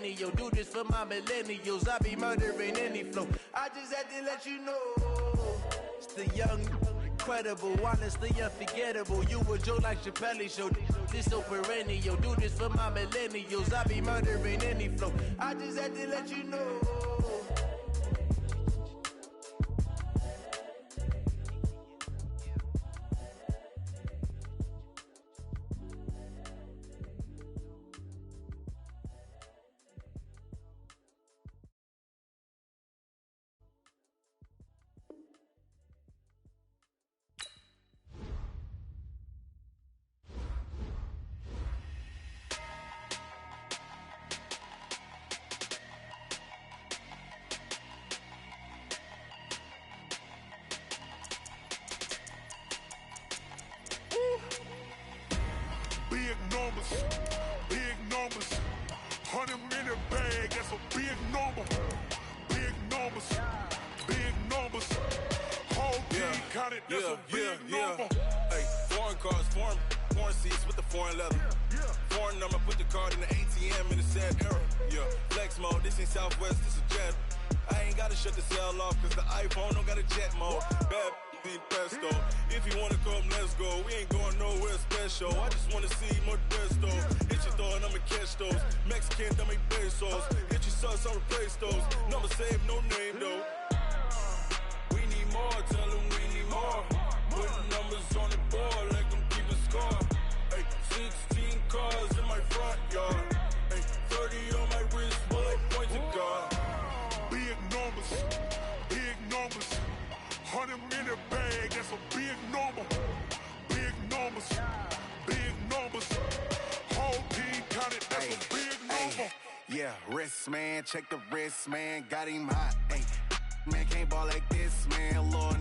perennial. Do this for my millennials. I be murdering any flow. I just had to let you know. It's the young, incredible, honestly unforgettable. You a Joe like Chappelle show. This so perennial. Do this for my millennials. I be murdering any flow. I just had to let you know. Big numbers, 100-minute bag, that's a big number. Big numbers, whole team counted, that's a big number. Hey, foreign cars, foreign seats with the foreign leather. Foreign number, put the card in the ATM in the sad era. Yeah, flex mode, this ain't Southwest, this is Jet. I ain't gotta shut the cell off, cause the iPhone don't got a jet mode. Bad need pesto. If you wanna come, let's go. We ain't going nowhere special. I just wanna see more Desto. Hit your throw and I'ma catch those. Mexican, dummy pesos. Hit your sus, I'll replace those. Number save, no name though. We need more, tell them we need more. Putting numbers on the board, like them keep a score. Hey, 16 cars in my front yard. Hey, 30 on my wrist, bullet point to God. Big numbers, 100-minute bag, that's a big number. Big numbers, whole team counted, that's a big number. Yeah, wrist man, check the wrist man, got him hot. Ay, man can't ball like this, man. Lord,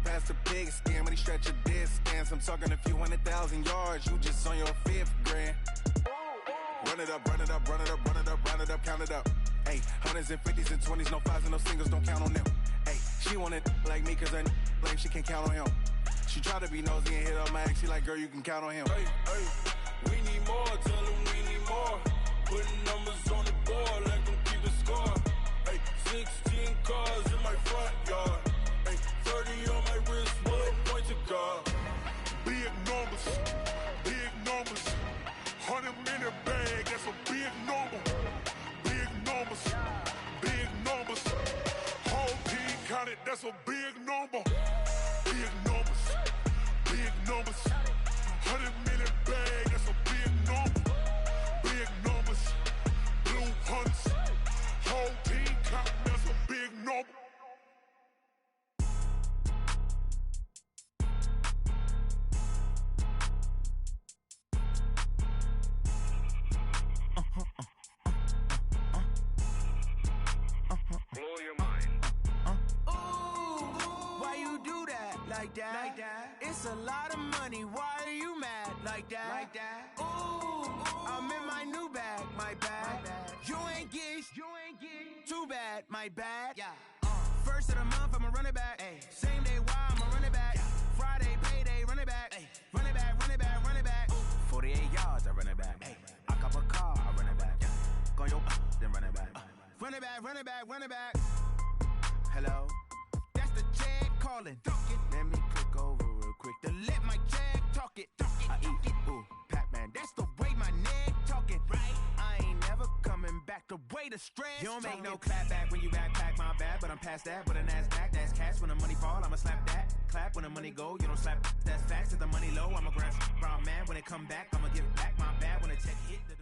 past the pig skin when he stretch a distance. I'm talking a few 100,000 yards, you just on your 5th grand. Run it up, count it up. Ay, hundreds and 50s and 20s, no 5s and no singles, don't count on them. Ay, she want it like me cause her like she can't count on him. She try to be nosy and hit up my ex, she like, girl, you can count on him. Hey, we need more, tell them we need more. Putting numbers on the board, like them keep a score. Hey, 16 cars in my front yard. Hey, 30 on my wrist, bullet point to God. Big numbers, 100-minute bag, that's a big number. Big numbers, whole team counted, that's a big number. Big numbers, 100-minute bag, that's a big number. Big numbers, blue hunts, whole team counted, that's a big number. Blow your mind. Why you do that? Like that? It's a lot of money. Why are you mad? Like that? Ooh, I'm in my new bag. My bad. You ain't getting too bad. My bad. Yeah. First of the month, I'ma run it back. Ay. Same day, why I'ma run it back. Friday, payday, run it back. Ay. Run it back. 48 yards, I run it back. Ay. I cop a car, I run it back. Go your then run it back. Run it back. Hello? That's the check calling. Let me click over real quick. To let my check talk it. I eat, ooh, Pac-Man. That's the way my neck talking. Right? I ain't never coming back. The way the stress. You don't make no clap back when you backpack, my bad. But I'm past that with a NASDAQ. That's cash when the money fall. I'ma slap that. Clap when the money go. You don't slap. That's facts. If the money low, I'ma grab brown man. When it come back, I'ma give back my bad. When the check hit the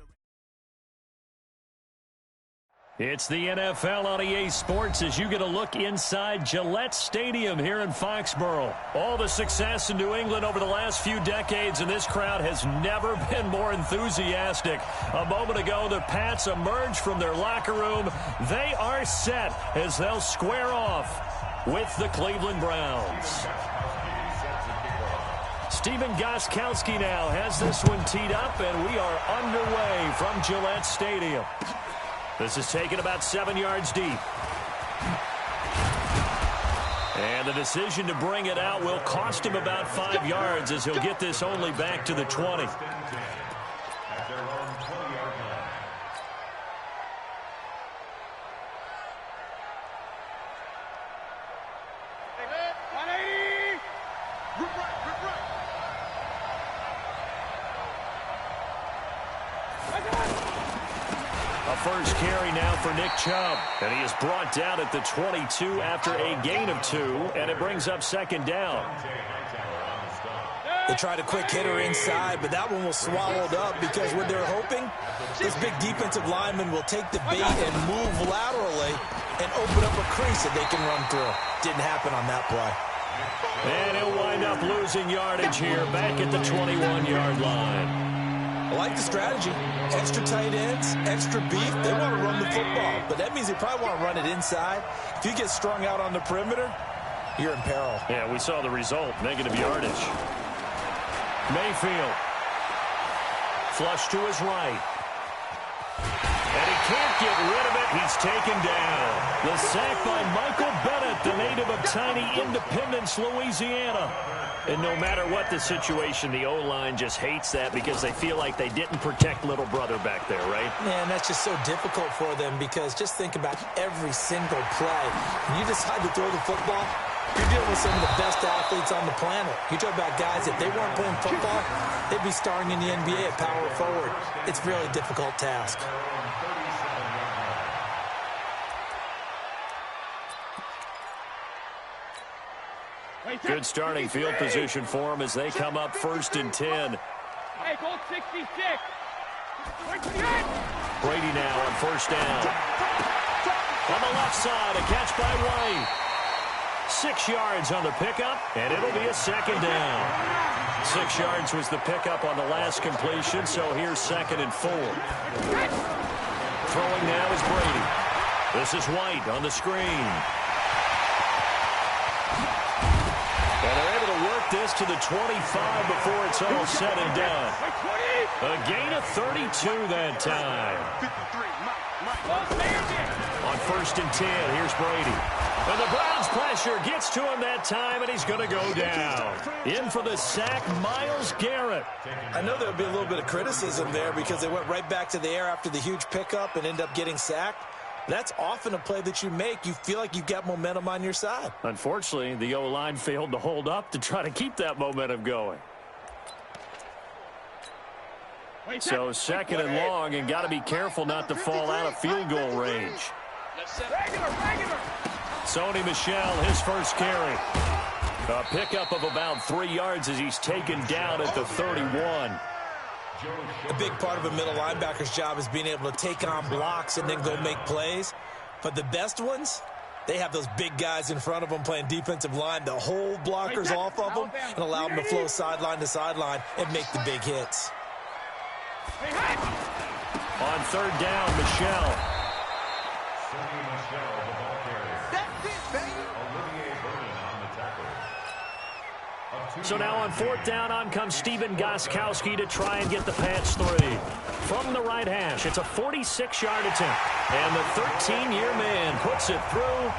It's the NFL on EA Sports as you get a look inside Gillette Stadium here in Foxborough. All the success in New England over the last few decades, and this crowd has never been more enthusiastic. A moment ago, the Pats emerged from their locker room. They are set as they'll square off with the Cleveland Browns. Stephen Gostkowski now has this one teed up, and we are underway from Gillette Stadium. This is taken about 7 yards deep. And the decision to bring it out will cost him about 5 yards as he'll get this only back to the 20. first carry now for Nick Chubb. And he is brought down at the 22 after a gain of 2, and it brings up second down. They tried a quick hitter inside, but that one was swallowed up because what they're hoping, this big defensive lineman will take the bait and move laterally and open up a crease that they can run through. Didn't happen on that play. And he'll wind up losing yardage here back at the 21-yard line. I like the strategy. Extra tight ends, extra beef. They want to run the football, but that means they probably want to run it inside. If you get strung out on the perimeter, you're in peril. Yeah, we saw the result, negative yardage. Mayfield. Flush to his right. And he can't get rid of it. He's taken down. The sack by Michael Bennett, the native of tiny Independence, Louisiana. And no matter what the situation, the O-line just hates that because they feel like they didn't protect little brother back there, right? Man, that's just so difficult for them because just think about every single play. When you decide to throw the football, you're dealing with some of the best athletes on the planet. You talk about guys, if they weren't playing football, they'd be starring in the NBA at power forward. It's a really difficult task. Good starting field position for them as they come up 1st and 10. Hey, goal 66. Brady now on 1st down. On the left side, a catch by White. 6 yards on the pickup, and it'll be a second down. 6 yards was the pickup on the last completion, so here's 2nd and 4. Throwing now is Brady. This is White on the screen. And they're able to work this to the 25 before it's all said and done. A gain of 32 that time. On 1st and 10, here's Brady. And the Browns pressure gets to him that time, and he's going to go down. In for the sack, Myles Garrett. I know there would be a little bit of criticism there because they went right back to the air after the huge pickup and ended up getting sacked. That's often a play that you make. You feel like you've got momentum on your side. Unfortunately, the O-line failed to hold up to try to keep that momentum going. So 2nd and long, and got to be careful not to fall out of field goal range. Sony Michel, his first carry. A pickup of about 3 yards as he's taken down at the 31. A big part of a middle linebacker's job is being able to take on blocks and then go make plays. But the best ones, they have those big guys in front of them playing defensive line to hold blockers off of them and allow them to flow sideline to sideline and make the big hits. On 3rd down, Michel. So now on 4th down, on comes Stephen Gostkowski to try and get the patch 3. From the right hash, it's a 46-yard attempt. And the 13-year man puts it through.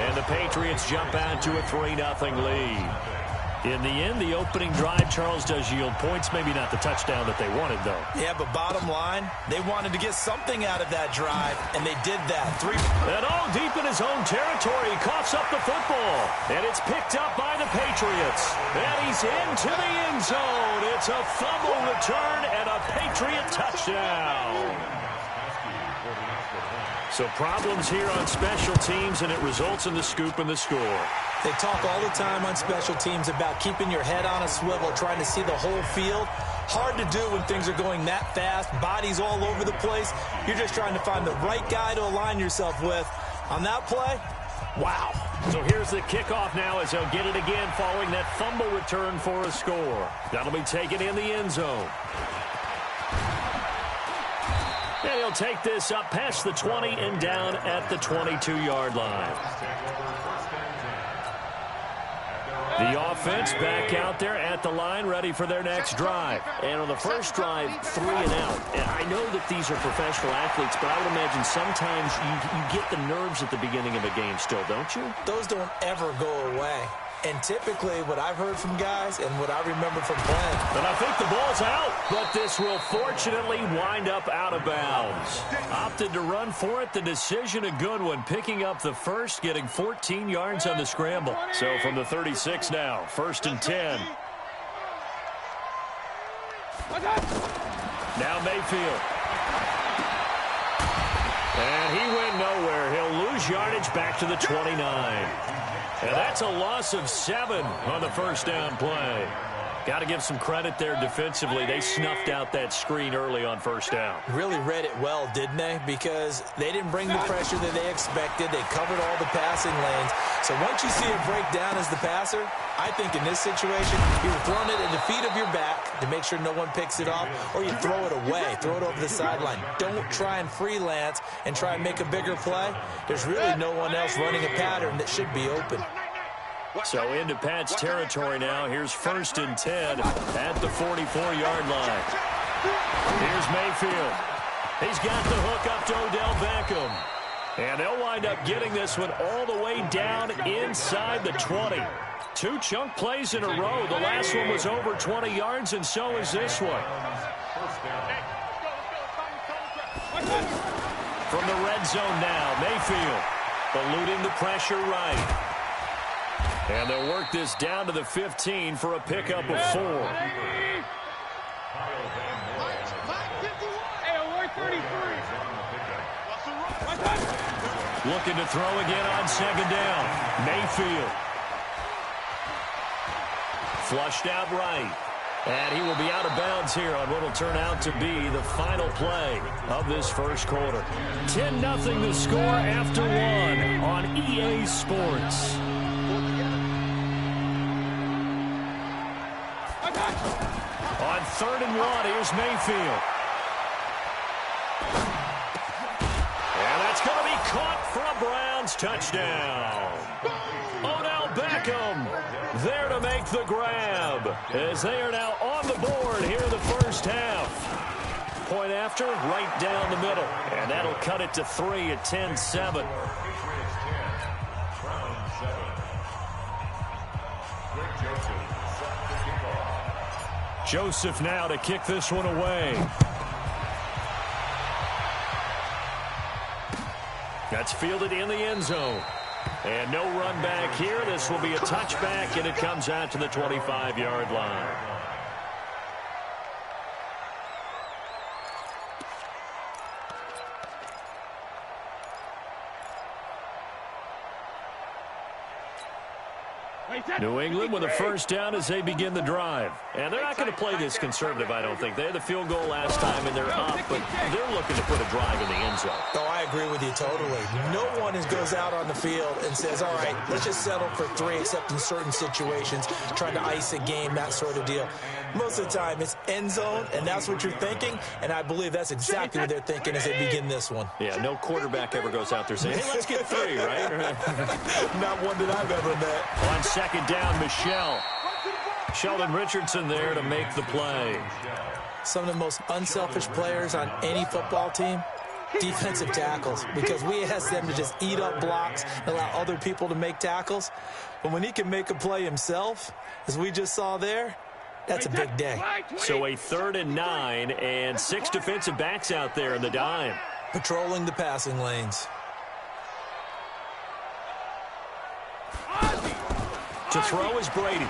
And the Patriots jump out to a 3-0 lead. In the end, the opening drive, Charles, does yield points. Maybe not the touchdown that they wanted, though. Yeah, but bottom line, they wanted to get something out of that drive, and they did that. And all deep in his own territory, he coughs up the football. And it's picked up by the Patriots. And he's into the end zone. It's a fumble return and a Patriot touchdown. So problems here on special teams, and it results in the scoop and the score. They talk all the time on special teams about keeping your head on a swivel, trying to see the whole field. Hard to do when things are going that fast, bodies all over the place. You're just trying to find the right guy to align yourself with. On that play, wow. So here's the kickoff now as he'll get it again following that fumble return for a score. That'll be taken in the end zone. And he'll take this up past the 20 and down at the 22-yard line. The offense back out there at the line, ready for their next drive. And on the first drive, 3 and out. And I know that these are professional athletes, but I would imagine sometimes you get the nerves at the beginning of a game still, don't you? Those don't ever go away. And typically, what I've heard from guys and what I remember from playing. And I think the ball's out, but this will fortunately wind up out of bounds. Opted to run for it. The decision a good one. Picking up the first, getting 14 yards on the scramble. So from the 36 now, 1st and 10. Now Mayfield. And he went nowhere. He'll lose yardage back to the 29. And that's a loss of 7 on the first down play. Got to give some credit there defensively. They snuffed out that screen early on first down. Really read it well, didn't they? Because they didn't bring the pressure that they expected. They covered all the passing lanes. So once you see it break down as the passer, I think in this situation, you're throwing it at the feet of your back to make sure no one picks it off, or you throw it away, throw it over the sideline. Don't try and freelance and try and make a bigger play. There's really no one else running a pattern that should be open. So into Pat's territory now. Here's 1st and 10 at the 44-yard line. Here's Mayfield. He's got the hook up to Odell Beckham. And they'll wind up getting this one all the way down inside the 20. 2 chunk plays in a row. The last one was over 20 yards, and so is this one. From the red zone now, Mayfield eluding the pressure right. And they'll work this down to the 15 for a pickup of 4. Looking to throw again on 2nd down. Mayfield. Flushed out right. And he will be out of bounds here on what will turn out to be the final play of this first quarter. 10-0 the score after 1 on EA Sports. On 3rd and 1, here's Mayfield. And that's going to be caught for a Browns touchdown. Odell Beckham there to make the grab as they are now on the board here in the first half. Point after, right down the middle. And that'll cut it to 3 at 10-7. Joseph now to kick this one away. That's fielded in the end zone. And no run back here. This will be a touchback, and it comes out to the 25-yard line. New England with a first down as they begin the drive. And they're not going to play this conservative, I don't think. They had the field goal last time, and they're up, but they're looking to put a drive in the end zone. Oh, I agree with you totally. No one goes out on the field and says, all right, let's just settle for 3, except in certain situations, trying to ice a game, that sort of deal. Most of the time, it's end zone, and that's what you're thinking, and I believe that's exactly what they're thinking as they begin this one. Yeah, no quarterback ever goes out there saying, hey, let's get 3, right? Not one that I've ever met. On 2nd down, Michelle. Sheldon Richardson there to make the play. Some of the most unselfish players on any football team, defensive tackles, because we ask them to just eat up blocks and allow other people to make tackles. But when he can make a play himself, as we just saw there, that's a big day. So a 3rd and 9 and 6 defensive backs out there in the dime. Patrolling the passing lanes. To throw is Brady.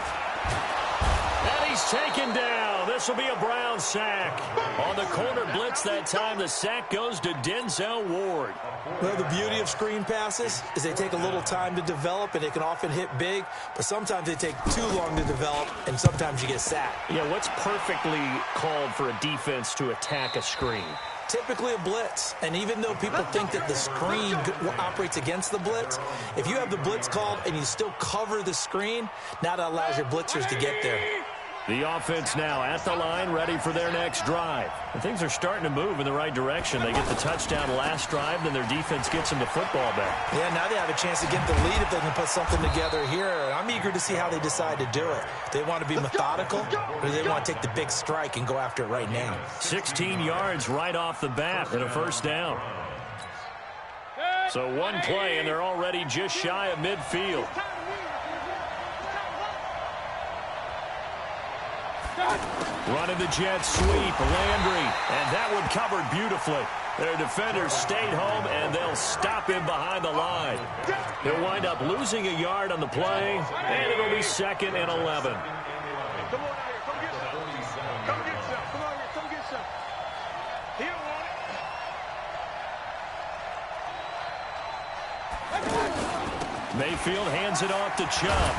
And he's taken down. This will be a Brown sack. On the corner blitz that time, the sack goes to Denzel Ward. Well, the beauty of screen passes is they take a little time to develop, and they can often hit big, but sometimes they take too long to develop, and sometimes you get sacked. Yeah, what's perfectly called for a defense to attack a screen? Typically a blitz, and even though people think that the screen operates against the blitz, if you have the blitz called and you still cover the screen, now that allows your blitzers to get there. The offense now at the line, ready for their next drive. And things are starting to move in the right direction. They get the touchdown last drive, then their defense gets them the football back. Yeah, now they have a chance to get the lead if they can put something together here. I'm eager to see how they decide to do it. Do they want to be methodical, or do they want to take the big strike and go after it right now? 16 yards right off the bat and a first down. So one play, and they're already just shy of midfield. Running the jet sweep, Landry, and that one covered beautifully. Their defenders stayed home, and they'll stop him behind the line. He'll wind up losing a yard on the play, and it'll be 2nd and 11. Come on out here. Come get some. Come get some. Come on here. Come get some. He don't want it. Mayfield hands it off to Chubb.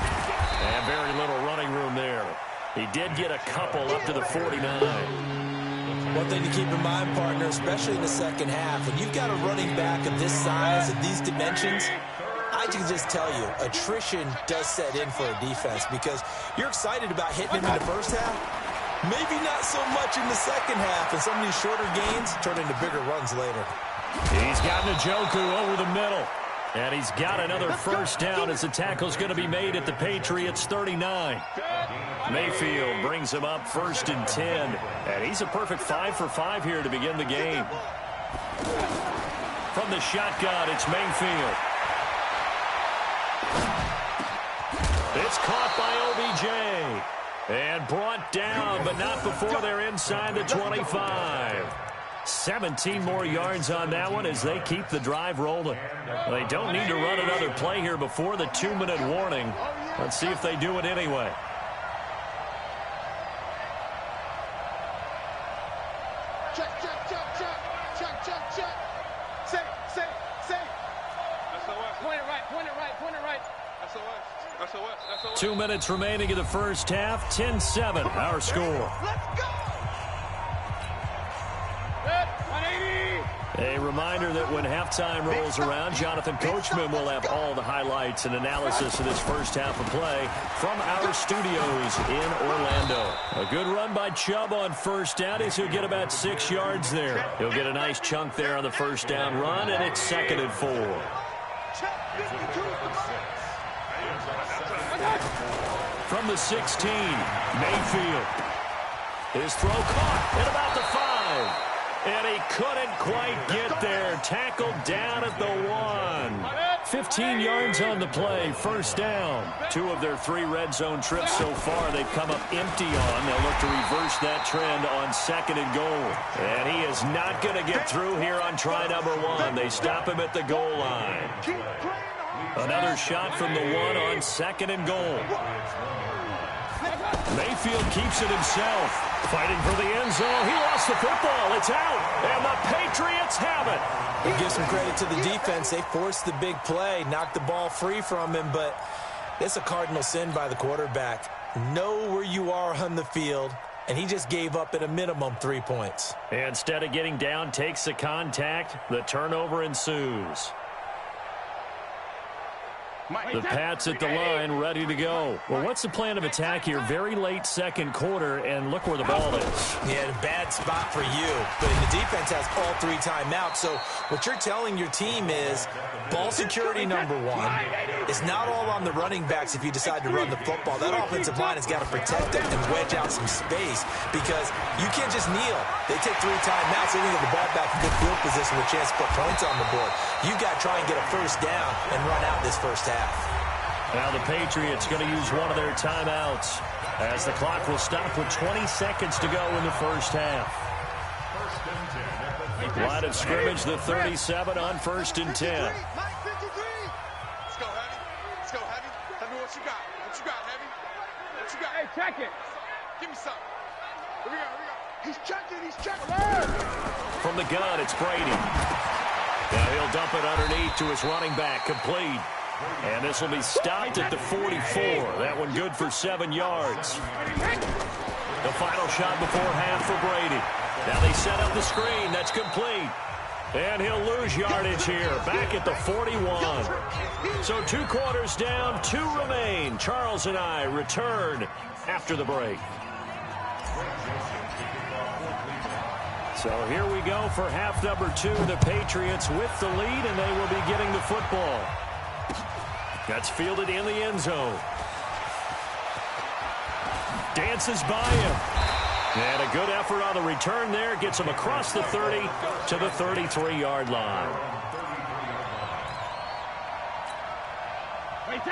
And very little running room there. He did get a couple up to the 49. One thing to keep in mind, partner, especially in the second half, when you've got a running back of this size, of these dimensions, I can just tell you, attrition does set in for a defense because you're excited about hitting him in the first half. Maybe not so much in the second half, and some of these shorter gains turn into bigger runs later. He's got Njoku over the middle. And he's got another first down as the tackle's going to be made at the Patriots' 39. Mayfield brings him up 1st and 10. And he's a perfect 5 for 5 here to begin the game. From the shotgun, it's Mayfield. It's caught by OBJ. And brought down, but not before they're inside the 25. 17 more yards on that one as they keep the drive rolling. They don't need to run another play here before the 2-minute warning. Let's see if they do it anyway. Check. Say. Point it right. SOS. 2 minutes remaining in the first half. 10-7, our score. Let's go! A reminder that when halftime rolls around, Jonathan Coachman will have all the highlights and analysis of this first half of play from our studios in Orlando. A good run by Chubb on first down as he'll get about 6 yards there. He'll get a nice chunk there on the first down run, and it's 2nd and 4. From the 16, Mayfield. His throw caught at about the 5. And he couldn't quite get there. Tackled down at the 1. 15 yards on the play. First down. 2 of their 3 red zone trips so far they've come up empty on. They'll look to reverse that trend on 2nd and goal. And he is not going to get through here on try number 1. They stop him at the goal line. Another shot from the 1 on 2nd and goal. Mayfield keeps it himself. Fighting for the end zone. He lost the football. It's out. And the Patriots have it. We give some credit to the defense. They forced the big play, knocked the ball free from him, but it's a cardinal sin by the quarterback. Know where you are on the field, and he just gave up at a minimum 3 points. Instead of getting down, takes the contact. The turnover ensues. The Pats at the line, ready to go. Well, what's the plan of attack here? Very late second quarter, and look where the ball is. Yeah, a bad spot for you. But the defense has all 3 timeouts. So what you're telling your team is ball security number 1. It's not all on the running backs if you decide to run the football. That offensive line has got to protect them and wedge out some space because you can't just kneel. They take 3 timeouts. They can get the ball back in good field position with a chance to put points on the board. You got to try and get a first down and run out this first half. Now the Patriots going to use one of their timeouts as the clock will stop with 20 seconds to go in the first half. Line of scrimmage, the 37 on 1st and 10. Let's go, Heavy. Tell me what you got. What you got? Hey, check it. Give me something. Here we go. He's checking. From the gun, it's Brady. Now he'll dump it underneath to his running back, complete. And this will be stopped at the 44. That one good for 7 yards. The final shot before half for Brady. Now they set up the screen. That's complete. And he'll lose yardage here. Back at the 41. So 2 quarters down, 2 remain. Charles and I return after the break. So here we go for half number 2. The Patriots with the lead, and they will be getting the football. That's fielded in the end zone. Dances by him. And a good effort on the return there. Gets him across the 30 to the 33-yard line.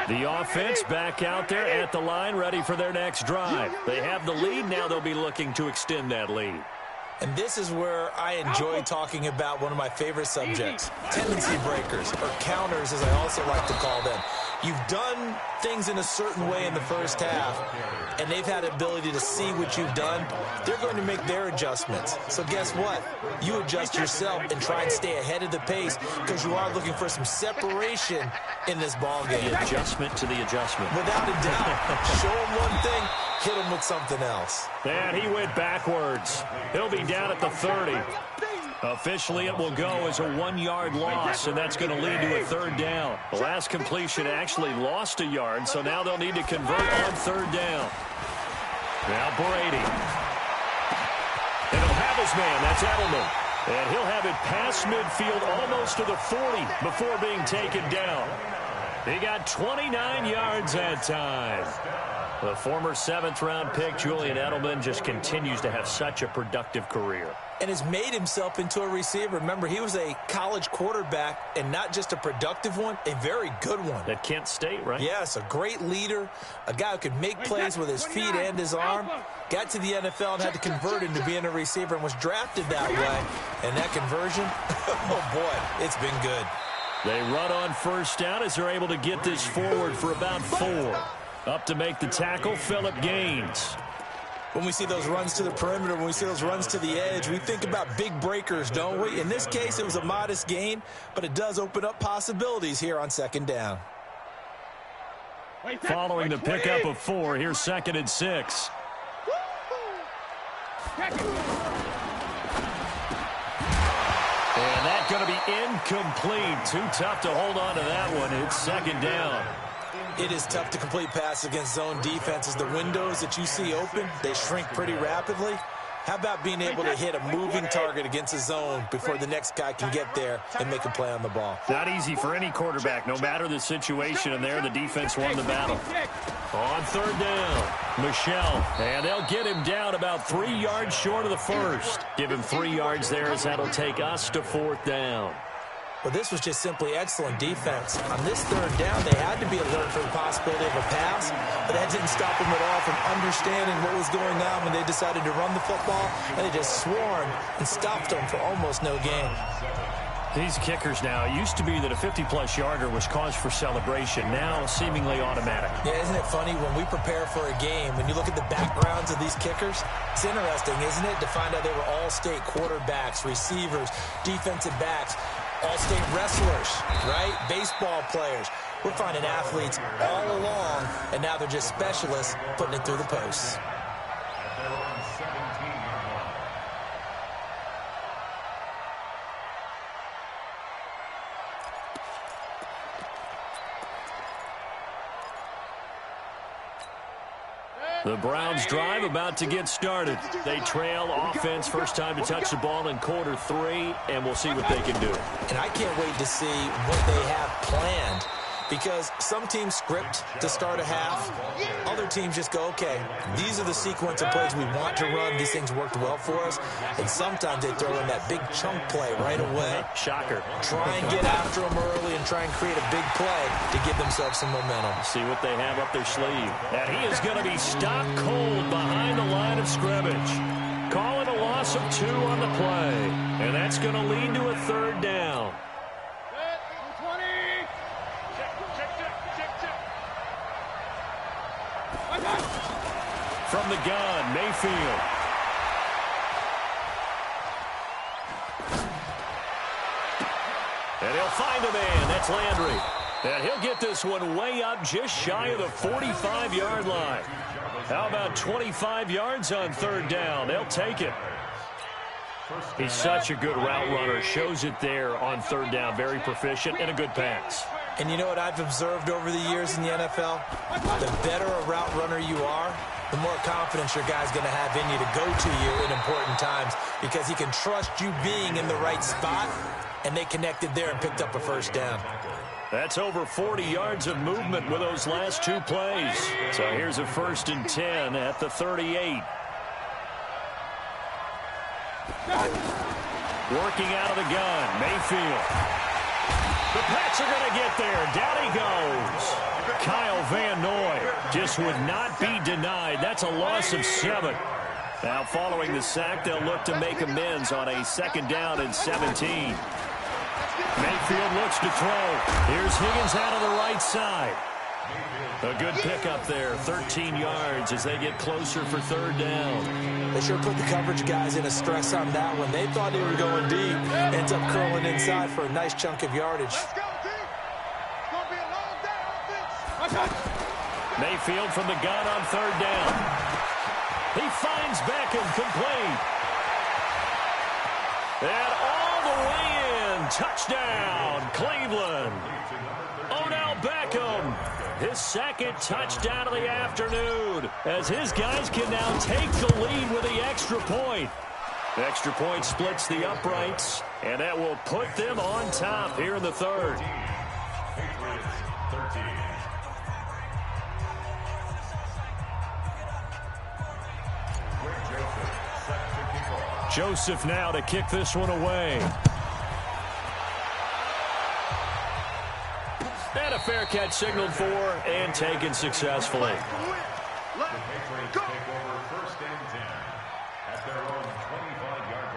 The offense back out there at the line, ready for their next drive. They have the lead. Now they'll be looking to extend that lead. And this is where I enjoy talking about one of my favorite subjects, tendency breakers, or counters as I also like to call them. You've done things in a certain way in the first half, and they've had the ability to see what you've done. They're going to make their adjustments. So guess what? You adjust yourself and try and stay ahead of the pace because you are looking for some separation in this ball game. The adjustment to the adjustment. Without a doubt. Show them one thing, hit them with something else. And he went backwards. He'll be down at the 30. Officially, it will go as a 1-yard loss, and that's going to lead to a third down. The last completion actually lost a yard, so now they'll need to convert on third down. Now Brady. And he'll have his man. That's Edelman. And he'll have it past midfield almost to the 40 before being taken down. He got 29 yards that time. The former 7th-round pick, Julian Edelman, just continues to have such a productive career. And has made himself into a receiver. Remember, he was a college quarterback, and not just a productive one, a very good one. At Kent State, right? Yes, a great leader, a guy who could make plays with his feet and his arm. Got to the NFL and had to convert into being a receiver and was drafted that way. And that conversion, oh boy, it's been good. They run on first down as they're able to get this forward for about 4. Up to make the tackle, Phillip Gaines. When we see those runs to the perimeter, when we see those runs to the edge, we think about big breakers, don't we? In this case, it was a modest gain, but it does open up possibilities here on second down. Following the pickup of 4, here's 2nd and 6. And that's going to be incomplete. Too tough to hold on to that one. It's second down. It is tough to complete passes against zone defenses. The windows that you see open, they shrink pretty rapidly. How about being able to hit a moving target against a zone before the next guy can get there and make a play on the ball? Not easy for any quarterback, no matter the situation. And there, the defense won the battle. On third down, Michelle. And they'll get him down about 3 yards short of the first. Give him 3 yards there as that'll take us to 4th down. Well, this was just simply excellent defense. On this third down, they had to be alert for the possibility of a pass, but that didn't stop them at all from understanding what was going on when they decided to run the football, and they just swarmed and stopped them for almost no gain. These kickers now, it used to be that a 50-plus yarder was cause for celebration. Now, seemingly automatic. Yeah, isn't it funny? When we prepare for a game, when you look at the backgrounds of these kickers, it's interesting, isn't it, to find out they were all-state quarterbacks, receivers, defensive backs, all-state wrestlers, right? Baseball players. We're finding athletes all along, and now they're just specialists putting it through the posts. The Browns drive about to get started. They trail offense, first time to touch the ball in quarter 3, and we'll see what they can do. And I can't wait to see what they have planned, because some teams script to start a half. Other teams just go, okay, these are the sequence of plays we want to run. These things worked well for us. And sometimes they throw in that big chunk play right away. Shocker. Try and get after them early and try and create a big play to give themselves some momentum. See what they have up their sleeve. And he is going to be stopped cold behind the line of scrimmage. Call it a loss of 2 on the play. And that's going to lead to a third down. From the gun, Mayfield. And he'll find a man. That's Landry. And he'll get this one way up just shy of the 45-yard line. How about 25 yards on third down? They'll take it. He's such a good route runner. Shows it there on third down. Very proficient and a good pass. And you know what I've observed over the years in the NFL? The better a route runner you are, the more confidence your guy's going to have in you to go to you in important times, because he can trust you being in the right spot, and they connected there and picked up a first down. That's over 40 yards of movement with those last 2 plays. So here's a 1st and 10 at the 38. Working out of the gun, Mayfield. The Pats are going to get there. Down he goes. Kyle Van Noy just would not be denied. That's a loss of 7. Now following the sack, they'll look to make amends on a 2nd down and 17. Mayfield looks to throw. Here's Higgins out of the right side. A good pickup there, 13 yards as they get closer for 3rd down. They sure put the coverage guys in a stress on that one. They thought they were going deep. Ends up curling inside for a nice chunk of yardage. Let's go, D. It's going to be a long day, offense. Mayfield from the gun on 3rd down. He finds Beckham complete. And all the way in. Touchdown, Cleveland. Odell Beckham. His 2nd touchdown of the afternoon as his guys can now take the lead with the extra point. The extra point splits the uprights, and that will put them on top here in the 3rd. Joseph now to kick this one away. And a fair catch signaled for and taken successfully. The Patriots take over 1st and 10 at their own 25-yard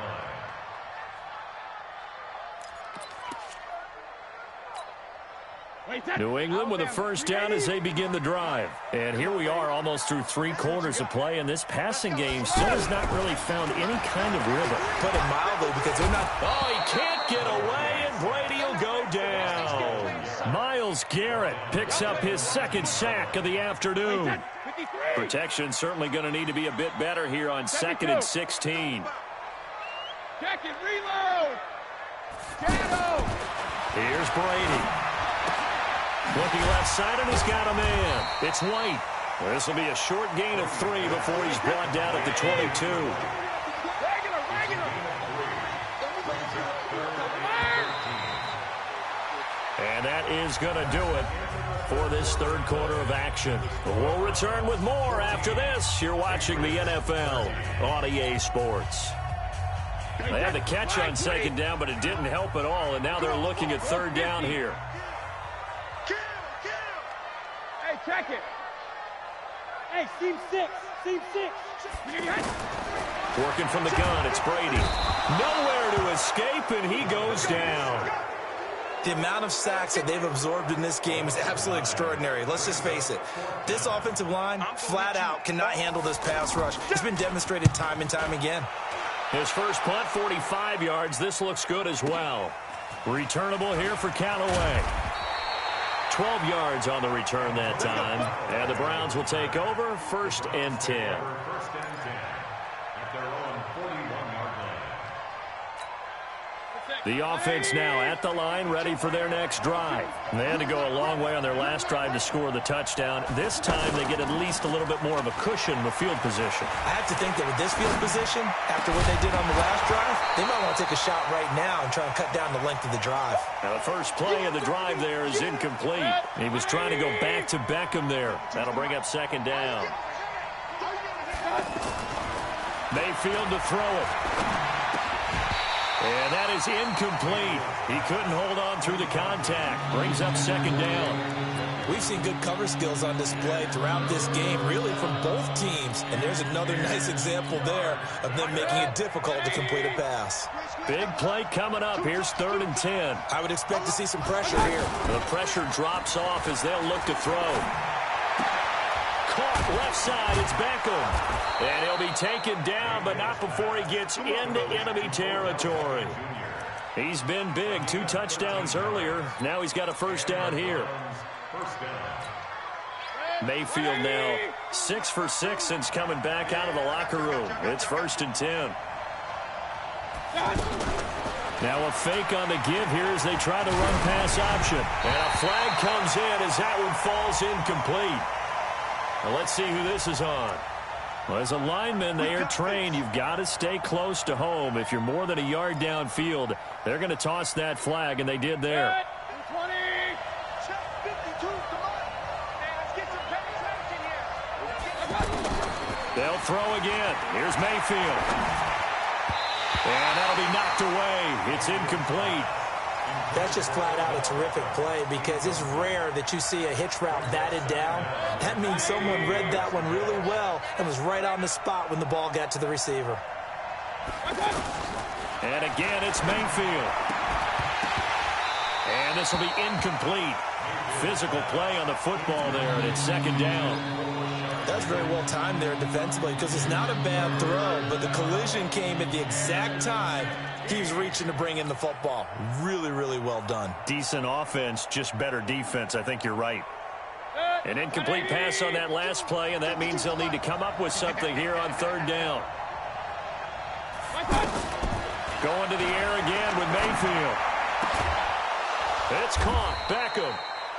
line. New England with a 1st down as they begin the drive. And here we are almost through 3 quarters of play, and this passing game still has not really found any kind of rhythm. Put it mildly because they're not... Oh, he can't get away, and Brady will go down. Myles Garrett picks up his 2nd sack of the afternoon. Protection certainly going to need to be a bit better here on 2nd and 16. Check it, reload. Here's Brady. Looking left side, and he's got a man. It's White. This will be a short gain of 3 before he's brought down at the 22. And that is going to do it for this 3rd quarter of action. We'll return with more after this. You're watching the NFL on EA Sports. They had the catch on 2nd down, but it didn't help at all, and now they're looking at 3rd down here. Hey, check it. Hey, seam 6. Working from the gun, it's Brady. Nowhere to escape, and he goes down. The amount of sacks that they've absorbed in this game is absolutely extraordinary. Let's just face it. This offensive line, flat out, cannot handle this pass rush. It's been demonstrated time and time again. His first punt, 45 yards. This looks good as well. Returnable here for Callaway. 12 yards on the return that time. And the Browns will take over 1st and 10. 1st and 10 at their own 41-yard line. The offense now at the line, ready for their next drive. They had to go a long way on their last drive to score the touchdown. This time they get at least a little bit more of a cushion with field position. I have to think that with this field position, after what they did on the last drive, they might want to take a shot right now and try and cut down the length of the drive. Now the first play of the drive there is incomplete. He was trying to go back to Beckham there. That'll bring up 2nd down. Mayfield to throw it. And that is incomplete. He couldn't hold on through the contact. Brings up 2nd down. We've seen good cover skills on display throughout this game, really from both teams. And there's another nice example there of them making it difficult to complete a pass. Big play coming up. Here's 3rd and 10. I would expect to see some pressure here. The pressure drops off as they'll look to throw. Caught left side. It's Beckham. And he'll be taken down, but not before he gets into enemy territory. He's been big. 2 touchdowns earlier. Now he's got a 1st down here. Mayfield now 6 for 6 since coming back out of the locker room. It's 1st and 10. Now a fake on the give here as they try the run pass option. And a flag comes in as that one falls incomplete. Now let's see who this is on. Well, as a lineman, they are trained. You've got to stay close to home. If you're more than a yard downfield, they're going to toss that flag, and they did there. 20. Check 52. Come on. Hey, let's get some penetration here. They'll throw again. Here's Mayfield. And that'll be knocked away. It's incomplete. That's just flat out a terrific play because it's rare that you see a hitch route batted down. That means someone read that one really well and was right on the spot when the ball got to the receiver. And again, it's Mayfield. And this will be incomplete. Physical play on the football there, and it's second down. That's very well timed there defensively because it's not a bad throw, but the collision came at the exact time he was reaching to bring in the football. Really, really well done. Decent offense, just better defense. I think you're right. An incomplete pass on that last play, and that means they'll need to come up with something here on third down. Going to the air again with Mayfield. It's caught. Beckham.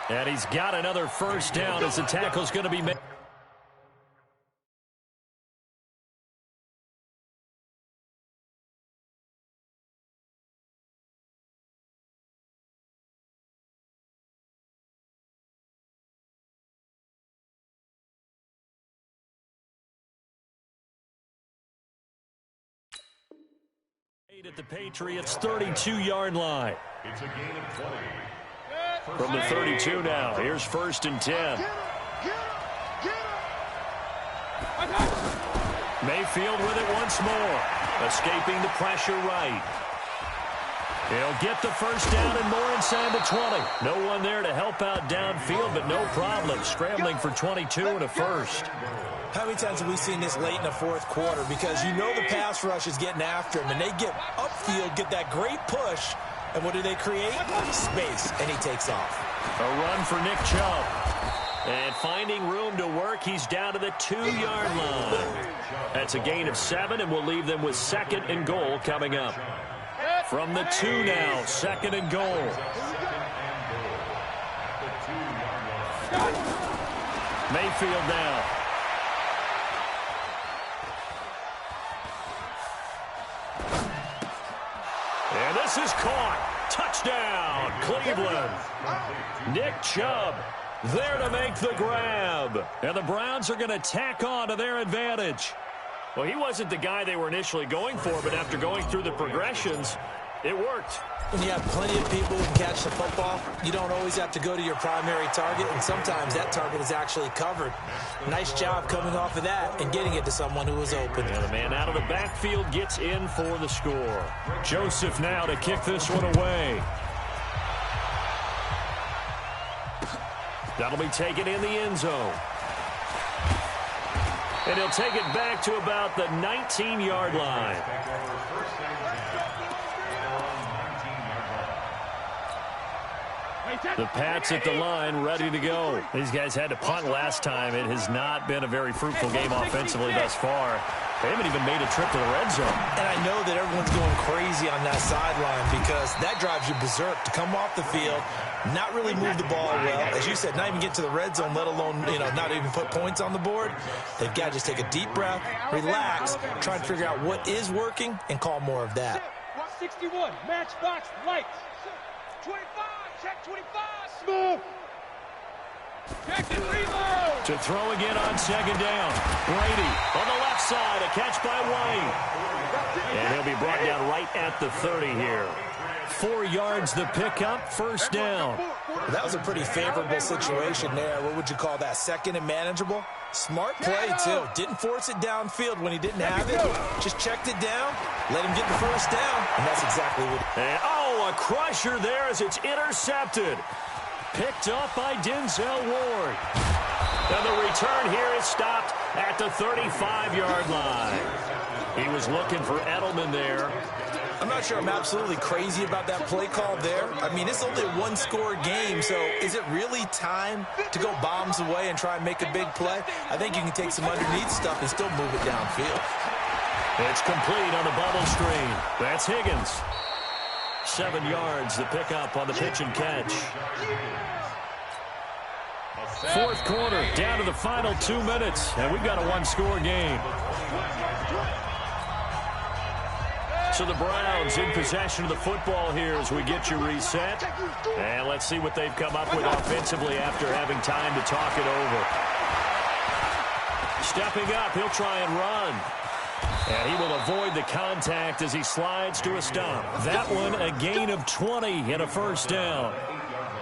And he's got another first down as the tackle's going to be made. At the Patriots' 32-yard line. It's a gain of 20. From the 32 now. Here's first and 10. Mayfield with it once more. Escaping the pressure right. He'll get the first down and more inside the 20. No one there to help out downfield, but no problem. Scrambling for 22 and a first. How many times have we seen this late in the fourth quarter? Because you know the pass rush is getting after him, and they get upfield, get that great push, and what do they create? Space, and he takes off. A run for Nick Chubb. And finding room to work, he's down to the 2-yard line. That's a gain of 7, and we'll leave them with second and goal coming up. From the 2 now, second and goal. Mayfield now. And this is caught. Touchdown, Cleveland. Nick Chubb there to make the grab. And the Browns are going to tack on to their advantage. Well, he wasn't the guy they were initially going for, but after going through the progressions, it worked. When you have plenty of people who can catch the football, you don't always have to go to your primary target, and sometimes that target is actually covered. Nice job coming off of that and getting it to someone who was open. And the man out of the backfield gets in for the score. Joseph now to kick this one away. That'll be taken in the end zone. And he'll take it back to about the 19-yard line. The Pats at the line, ready to go. These guys had to punt last time. It has not been a very fruitful game offensively thus far. They haven't even made a trip to the red zone. And I know that everyone's going crazy on that sideline because that drives you berserk to come off the field, not really move the ball well. As you said, not even get to the red zone, let alone, not even put points on the board. They've got to just take a deep breath, relax, try and figure out what is working, and call more of that. 61, matchbox, lights. 25, check 25, smooth. Check and reload. To throw again on second down. Brady on the left side, a catch by White. And he'll be brought down right at the 30 here. 4 yards the pickup, first down. That was a pretty favorable situation there. What would you call that? Second and manageable? Smart play, too. Didn't force it downfield when he didn't have it. Just checked it down, let him get the first down, and that's exactly what. And, a crusher there as it's intercepted. Picked up by Denzel Ward. And the return here is stopped at the 35-yard line. He was looking for Edelman there. I'm not sure I'm absolutely crazy about that play call there. I mean, it's only a one-score game, so is it really time to go bombs away and try and make a big play? I think you can take some underneath stuff and still move it downfield. It's complete on the bubble screen. That's Higgins. 7 yards, the pickup on the pitch and catch. Fourth quarter, down to the final 2 minutes, and we've got a one-score game. So the Browns in possession of the football here as we get you reset. And let's see what they've come up with offensively after having time to talk it over. Stepping up, he'll try and run. And he will avoid the contact as he slides to a stop. That one, a gain of 20 and a first down.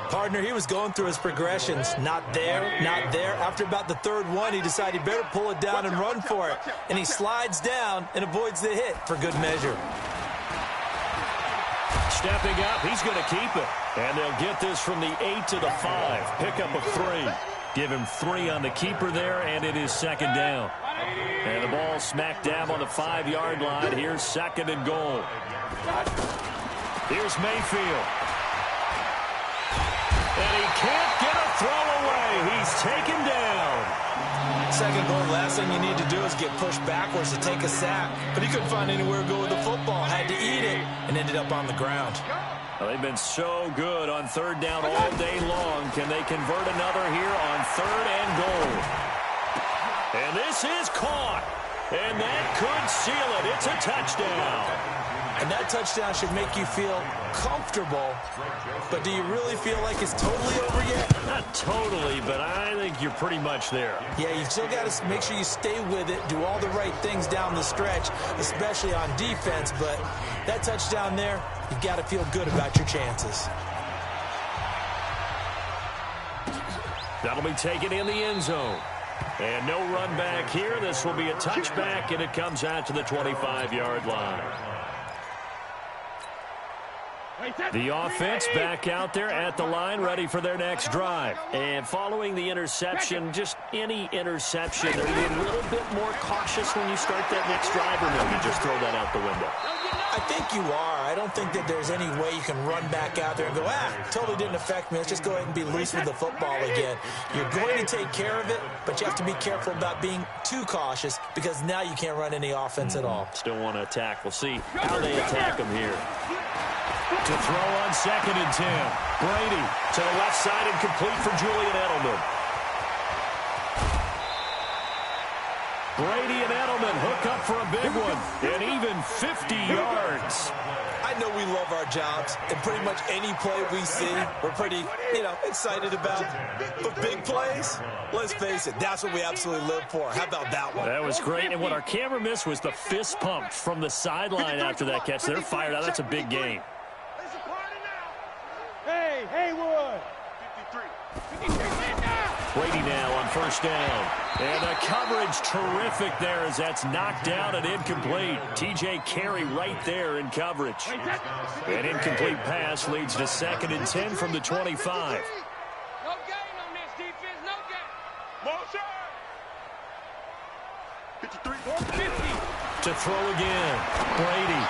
Partner, he was going through his progressions. Not there, not there. After about the third one, he decided he better pull it down and run for it. And he slides down and avoids the hit for good measure. Stepping up, he's going to keep it. And they'll get this from the 8 to the 5. Pickup of 3. Give him 3 on the keeper there, and it is second down. And the ball smack dab on the 5-yard line. Here's second and goal. Here's Mayfield. And he can't get a throw away. He's taken down. Second goal, last thing you need to do is get pushed backwards to take a sack. But he couldn't find anywhere to go with the football. Had to eat it and ended up on the ground. Well, they've been so good on third down all day long. Can they convert another here on third and goal? And this is caught. And that could seal it. It's a touchdown. And that touchdown should make you feel comfortable. But do you really feel like it's totally over yet? Not totally, but I think you're pretty much there. Yeah, you still got to make sure you stay with it, do all the right things down the stretch, especially on defense. But that touchdown there, you've got to feel good about your chances. That'll be taken in the end zone. And no run back here. This will be a touchback, and it comes out to the 25-yard line. The offense back out there at the line, ready for their next drive. And following the interception, just any interception, are you a little bit more cautious when you start that next drive, or maybe just throw that out the window? I think you are. I don't think that there's any way you can run back out there and go, totally didn't affect me. Let's just go ahead and be loose with the football again. You're going to take care of it, but you have to be careful about being too cautious because now you can't run any offense at all. Still want to attack. We'll see how they attack them here. To throw on second and 10. Brady to the left side and complete for Julian Edelman. Brady and Edelman hook up for a big one. And even 50 yards. I know we love our jobs, and pretty much any play we see, we're pretty, excited about. But big plays, let's face it, that's what we absolutely live for. How about that one? That was great, and what our camera missed was the fist pump from the sideline after that catch. They're fired out. That's a big game. Hey, Haywood. 53. Brady now on first down. And the coverage terrific there as that's knocked down and incomplete. TJ Carey right there in coverage. An incomplete pass leads to second and 10 from the 25. No gain on this defense, no gain. Motion. 53. 50. To throw again. Brady.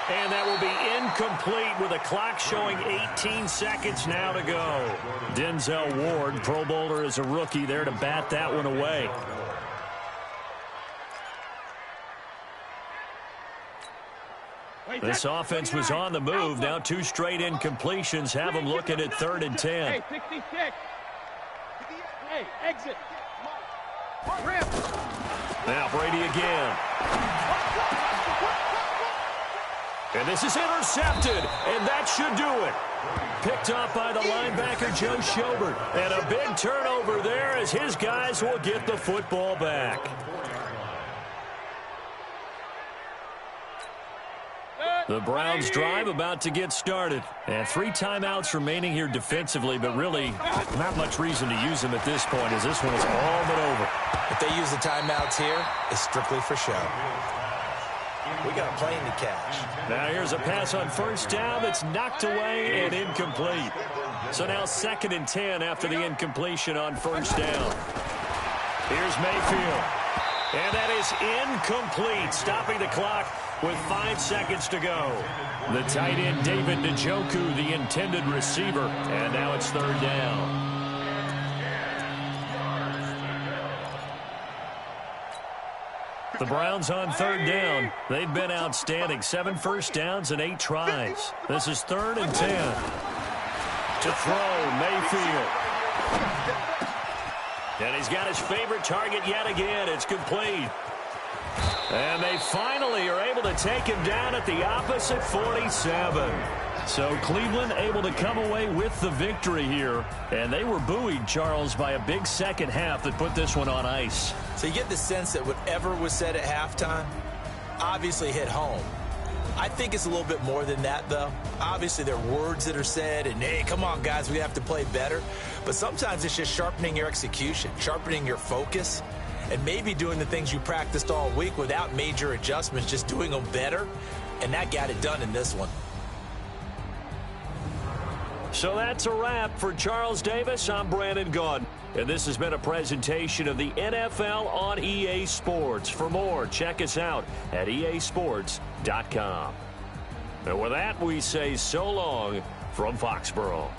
And that will be incomplete with a clock showing 18 seconds now to go. Denzel Ward, Pro Bowler as a rookie, there to bat that one away. This offense was on the move. Now 2 straight incompletions have them looking at third and 10. Hey, 66. Hey, exit. Now Brady again. And this is intercepted, and that should do it. Picked up by the linebacker, Joe Schobert. And a big turnover there as his guys will get the football back. The Browns drive about to get started. And 3 timeouts remaining here defensively, but really not much reason to use them at this point as this one is all but over. If they use the timeouts here, it's strictly for show. We got a plane to catch. Now here's a pass on first down that's knocked away and incomplete. So now second and 10 after the incompletion on first down. Here's Mayfield. And that is incomplete, stopping the clock with 5 seconds to go. The tight end, David Njoku, the intended receiver. And now it's third down. The Browns on third down. They've been outstanding. 7 first downs and 8 tries. This is third and 10. To throw, Mayfield. And he's got his favorite target yet again. It's complete. And they finally are able to take him down at the opposite 47. So Cleveland able to come away with the victory here. And they were buoyed, Charles, by a big second half that put this one on ice. So you get the sense that whatever was said at halftime, obviously hit home. I think it's a little bit more than that, though. Obviously, there are words that are said, and, hey, come on, guys, we have to play better. But sometimes it's just sharpening your execution, sharpening your focus, and maybe doing the things you practiced all week without major adjustments, just doing them better. And that got it done in this one. So that's a wrap for Charles Davis. I'm Brandon Gaudin. And this has been a presentation of the NFL on EA Sports. For more, check us out at easports.com. And with that, we say so long from Foxborough.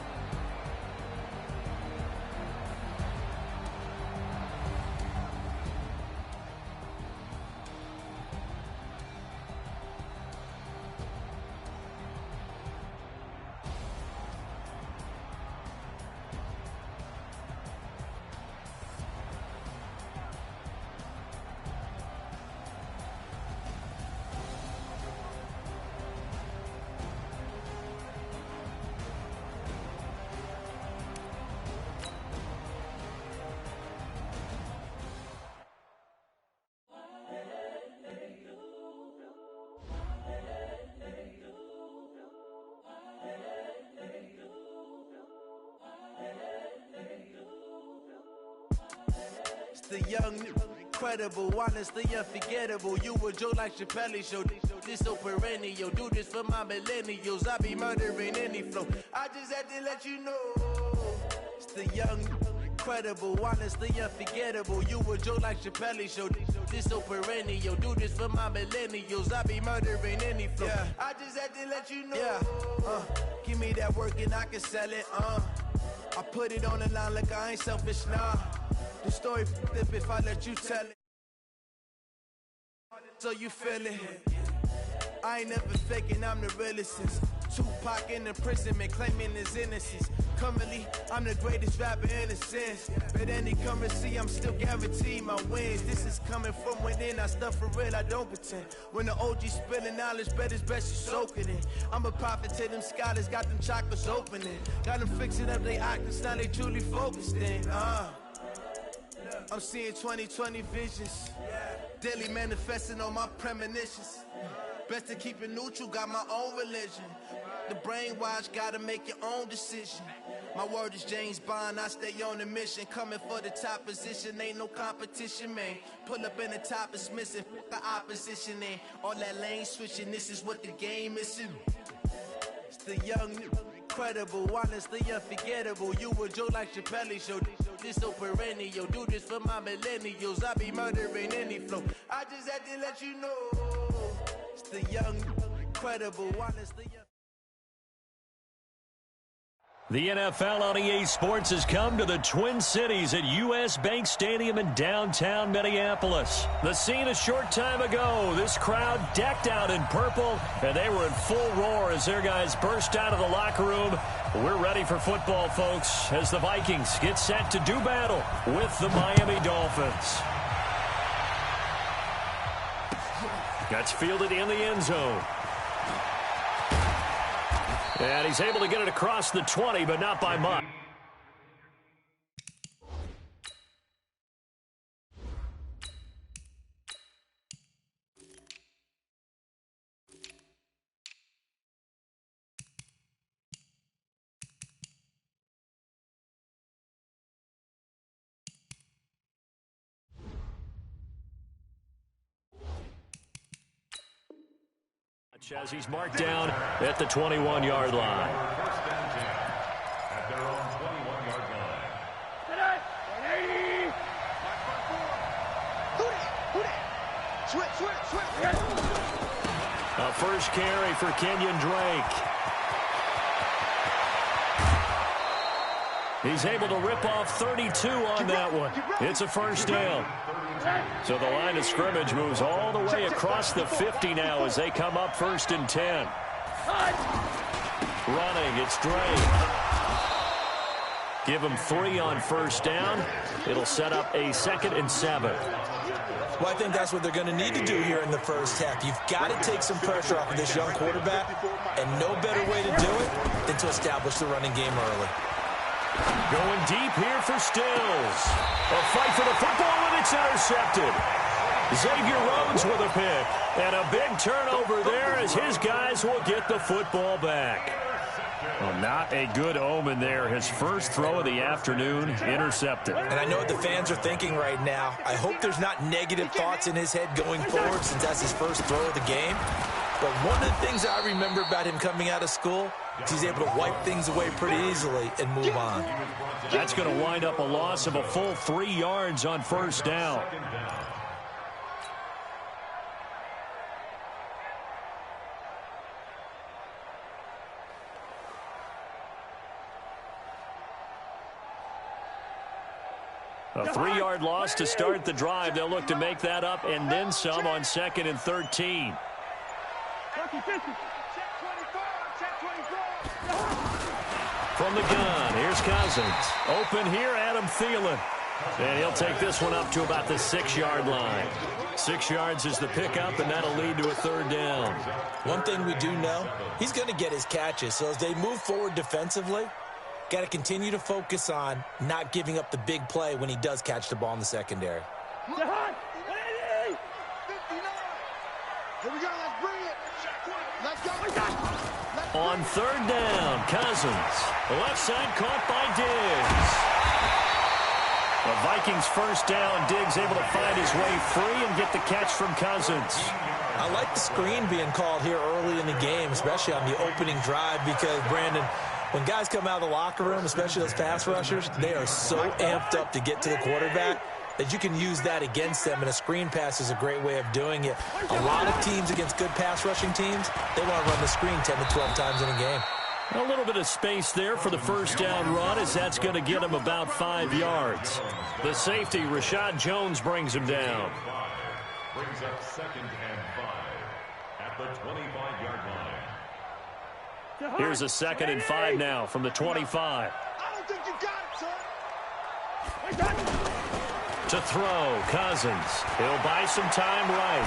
The young, incredible, honestly unforgettable. You a Joe like Chappelle show. This so perennial. Do this for my millennials. I be murdering any flow. I just had to let you know. It's the young, incredible, honestly unforgettable. You a Joe like Chappelle show. This so perennial. Do this for my millennials. I be murdering any flow. Yeah. I just had to let you know. Yeah. Give me that work and I can sell it. I put it on the line like I ain't selfish, nah. The story flip if I let you tell it. So you feel it. I ain't never faking, I'm the realest since Tupac in imprisonment, claiming his innocence. Currently, I'm the greatest rapper in a sense. But any currency, I'm still guaranteed my wins. This is coming from within, I stuff for real, I don't pretend. When the OG spilling knowledge, bet it's best you soak it in. I'm a prophet to them scholars, got them chakras opening. Got them fixing up they octaves, now they truly focused in. I'm seeing 2020 visions, daily manifesting on my premonitions. Best to keep it neutral, got my own religion. The brainwash, gotta make your own decision. My word is James Bond, I stay on the mission. Coming for the top position, ain't no competition, man. Pull up in the top, it's missing, the opposition in. All that lane switching, this is what the game is in. It's the young, incredible, honestly unforgettable. You a Joe like Chappelle show. This so perennial. Do this for my millennials. I be murdering any flow. I just had to let you know. It's the young, incredible, honestly. The NFL on EA Sports has come to the Twin Cities at U.S. Bank Stadium in downtown Minneapolis. The scene a short time ago, this crowd decked out in purple, and they were in full roar as their guys burst out of the locker room. We're ready for football, folks, as the Vikings get set to do battle with the Miami Dolphins. That's fielded in the end zone. And he's able to get it across the 20, but not by much. As he's marked down at the 21-yard line. First down, at their own 21-yard line. A first carry for Kenyon Drake. He's able to rip off 32 on that one. It's a first down. So the line of scrimmage moves all the way across the 50 now as they come up 1st and 10. Running, it's Drake. Give him 3 on first down. It'll set up a 2nd and 7. Well, I think that's what they're going to need to do here in the first half. You've got to take some pressure off of this young quarterback, and no better way to do it than to establish the running game early. Going deep here for Stills. A fight for the football, and it's intercepted. Xavier Rhodes with a pick. And a big turnover there as his guys will get the football back. Well, not a good omen there. His first throw of the afternoon intercepted. And I know what the fans are thinking right now. I hope there's not negative thoughts in his head going forward since that's his first throw of the game. But one of the things I remember about him coming out of school is he's able to wipe things away pretty easily and move on. That's going to wind up a loss of a full 3 yards on first down. A 3-yard loss to start the drive. They'll look to make that up and then some on 2nd and 13. From the gun, here's Cousins. Open here, Adam Thielen. And he'll take this one up to about the 6-yard line. 6 yards is the pickup, and that'll lead to a 3rd down. One thing we do know, he's going to get his catches. So as they move forward defensively, got to continue to focus on not giving up the big play when he does catch the ball in the secondary. Here we go, let's bring it. Let's go. On 3rd down, Cousins. Left side caught by Diggs. The Vikings first down. Diggs able to find his way free and get the catch from Cousins. I like the screen being called here early in the game, especially on the opening drive, because, Brandon, when guys come out of the locker room, especially those pass rushers, they are so amped up to get to the quarterback that you can use that against them, and a screen pass is a great way of doing it. A lot of teams against good pass rushing teams, they want to run the screen 10 to 12 times in a game. A little bit of space there for the first down run, as that's going to get him about 5 yards. The safety, Rashad Jones, brings him down. Brings up 2nd and 5 at the 25-yard line. Here's a 2nd and 5 now from the 25. I don't think you got it, son. To throw, Cousins. He'll buy some time right.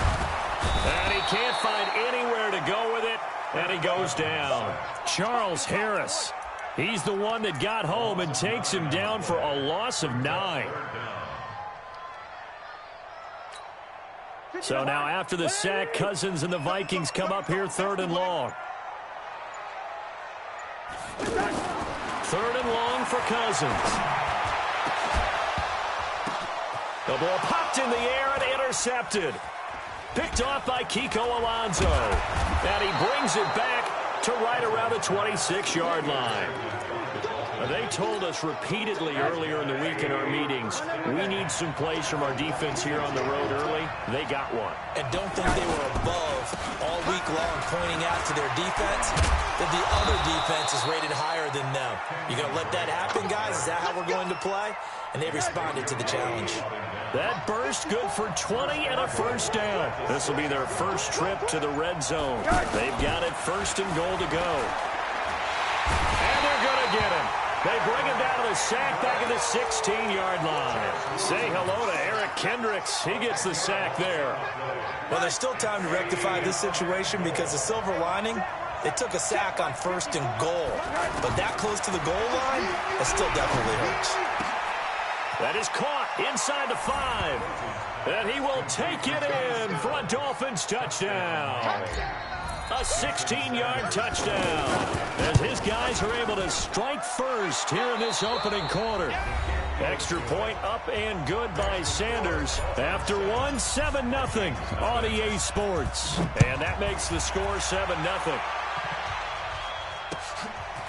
And he can't find anywhere to go with it, and he goes down. Charles Harris. He's the one that got home and takes him down for a loss of 9. So now after the sack, Cousins and the Vikings come up here 3rd and long. 3rd and long for Cousins. The ball popped in the air and intercepted. Picked off by Kiko Alonso. And he brings it back to right around the 26-yard line. They told us repeatedly earlier in the week in our meetings, we need some plays from our defense here on the road early. They got one. And don't think they were above all week long pointing out to their defense that the other defense is rated higher than them. You going to let that happen, guys? Is that how we're going to play? And they responded to the challenge. That burst good for 20 and a first down. This will be their first trip to the red zone. They've got it 1st and goal to go. And they're going to get him. They bring him down to the sack back at the 16-yard line. Say hello to Eric Kendricks. He gets the sack there. Well, there's still time to rectify this situation because the silver lining, they took a sack on 1st and goal. But that close to the goal line, it still definitely hurts. That is caught inside the 5. And he will take it in for a Dolphins touchdown. A 16-yard touchdown. As his guys are able to strike first here in this opening quarter. Extra point up and good by Sanders. After one, 7-0 on EA Sports. And that makes the score 7-0.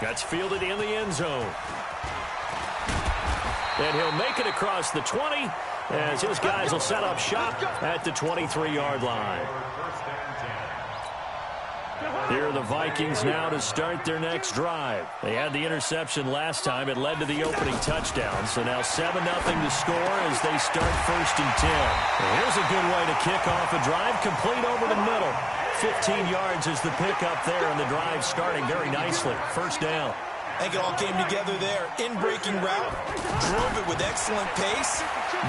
That's fielded in the end zone. And he'll make it across the 20 as his guys will set up shop at the 23-yard line. Here are the Vikings now to start their next drive. They had the interception last time. It led to the opening touchdown. So now 7-0 to score as they start 1st and 10. And here's a good way to kick off a drive, complete over the middle. 15 yards is the pickup there, and the drive starting very nicely. 1st down. I think it all came together there. In-breaking route, drove it with excellent pace.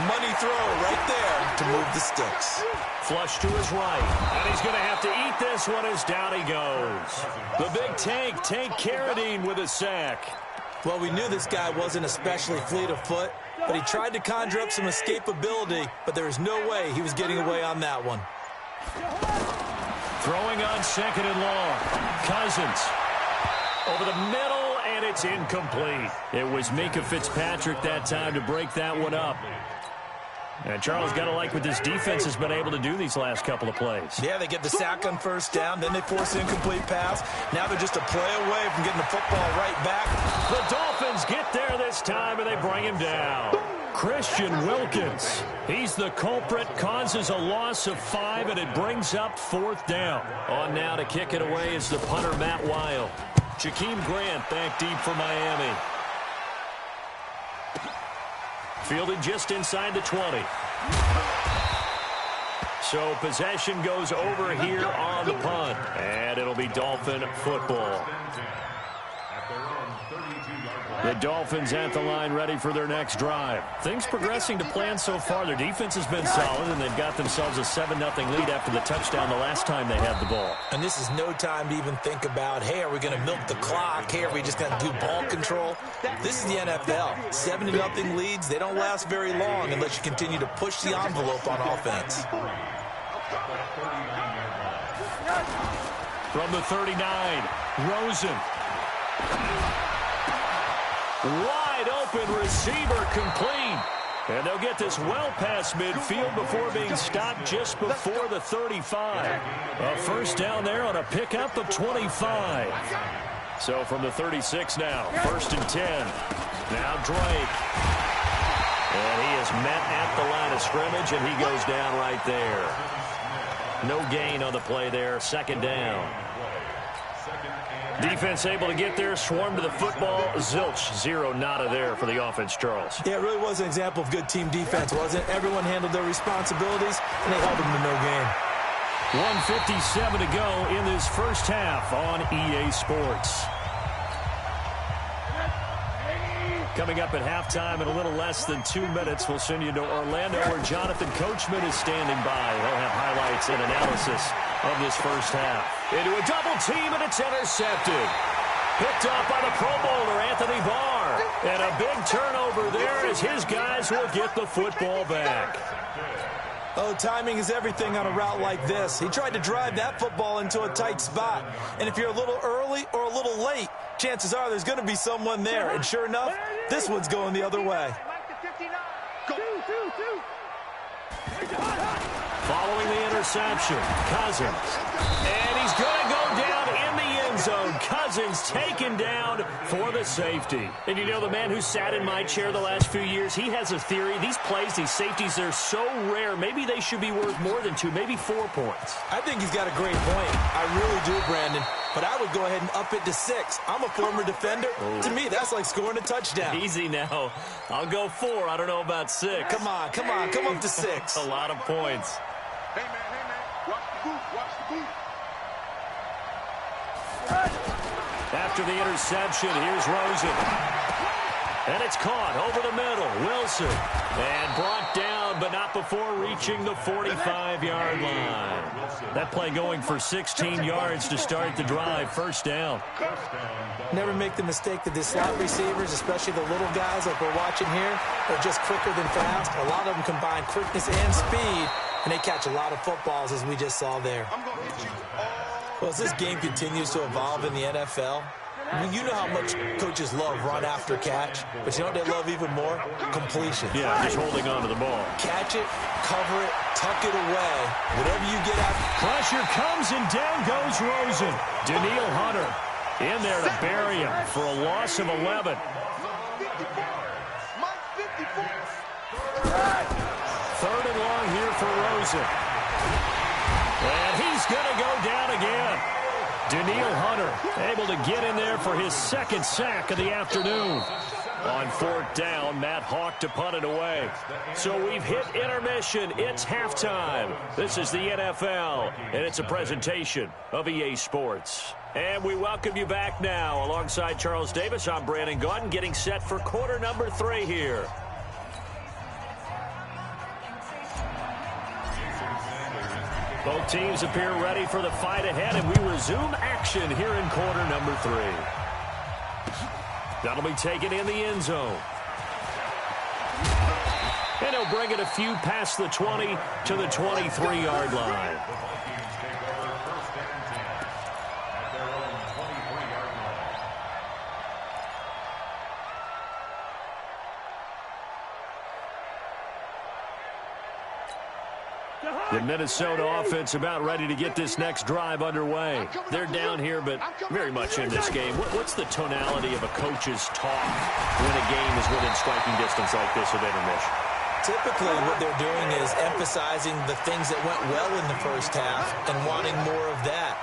Money throw right there to move the sticks. Flush to his right, and he's going to have to eat this one as down he goes. The big Tank Carradine with a sack. Well, we knew this guy wasn't especially fleet of foot, but he tried to conjure up some escapability, but there is no way he was getting away on that one. Throwing on second and long. Cousins over the middle, and it's incomplete. It was Mika Fitzpatrick that time to break that one up. And Charles, got to like what this defense has been able to do these last couple of plays. Yeah, they get the sack on first down, then they force an incomplete pass. Now they're just a play away from getting the football right back. The Dolphins get there this time, and they bring him down. Christian Wilkins, he's the culprit, causes a loss of 5, and it brings up 4th down. On now to kick it away is the punter, Matt Weil. Jakeem Grant back deep for Miami. Fielded just inside the 20. So possession goes over here on the punt. And it'll be Dolphin football. The Dolphins at the line ready for their next drive. Things progressing to plan so far. Their defense has been solid, and they've got themselves a 7-0 lead after the touchdown the last time they had the ball. And this is no time to even think about, hey, are we going to milk the clock? Hey, are we just going to do ball control? This is the NFL. 7-0 leads, they don't last very long unless you continue to push the envelope on offense. From the 39, Rosen. Wide open receiver complete. And they'll get this well past midfield before being stopped just before the 35. A first down there on a pickup of 25. So from the 36 now, 1st and 10. Now Drake. And he is met at the line of scrimmage, and he goes down right there. No gain on the play there, 2nd down. Defense able to get there, swarm to the football. Zilch, 0 nada there for the offense, Charles. Yeah, it really was an example of good team defense, wasn't it? Everyone handled their responsibilities, and they held them to no gain. 1:57 to go in this first half on EA Sports. Coming up at halftime in a little less than 2 minutes, we'll send you to Orlando where Jonathan Coachman is standing by. He'll have highlights and analysis of this first half. Into a double team, and it's intercepted. Picked off by the Pro Bowler, Anthony Barr. And a big turnover there as his guys will get the football back. Oh, timing is everything on a route like this. He tried to drive that football into a tight spot. And if you're a little early or a little late, chances are there's going to be someone there. And sure enough, this one's going the other way. Following the interception, Cousins. And he's going to go down in the end zone. Cousins taken down for the safety. And you know, the man who sat in my chair the last few years, he has a theory. These plays, these safeties, they're so rare. Maybe they should be worth more than 2, maybe 4 points. I think he's got a great point. I really do, Brandon. But I would go ahead and up it to 6. I'm a former defender. Oh. To me, that's like scoring a touchdown. Easy now. I'll go 4. I don't know about 6. Come on. Come up to 6. A lot of points. Hey, man. Watch the boot. After the interception, here's Rosen. And it's caught over the middle. Wilson. And brought down, but not before reaching the 45-yard line. That play going for 16 yards to start the drive. First down. Never make the mistake that the slot receivers, especially the little guys like we're watching here, are just quicker than fast. A lot of them combine quickness and speed, and they catch a lot of footballs, as we just saw there. Well, as this game continues to evolve in the NFL, you know how much coaches love run after catch, but you know what they love even more? Completion. Yeah, just holding on to the ball. Catch it, cover it, tuck it away. Whatever you get after. Pressure comes, and down goes Rosen. Daniil Hunter in there to bury him for a loss of 11. Third and long here for Rosen. And he's going to go down again. Daniil Hunter able to get in there for his 2nd sack of the afternoon. On 4th down, Matt Hawk to punt it away. So we've hit intermission. It's halftime. This is the NFL, and it's a presentation of EA Sports. And we welcome you back now. Alongside Charles Davis, I'm Brandon Gaudin, getting set for quarter number 3 here. Both teams appear ready for the fight ahead, and we resume action here in quarter number 3. That'll be taken in the end zone. And he'll bring it a few past the 20 to the 23-yard line. The Minnesota offense about ready to get this next drive underway. They're down here, but very much in this game. What's the tonality of a coach's talk when a game is within striking distance like this of intermission? Typically, what they're doing is emphasizing the things that went well in the first half and wanting more of that.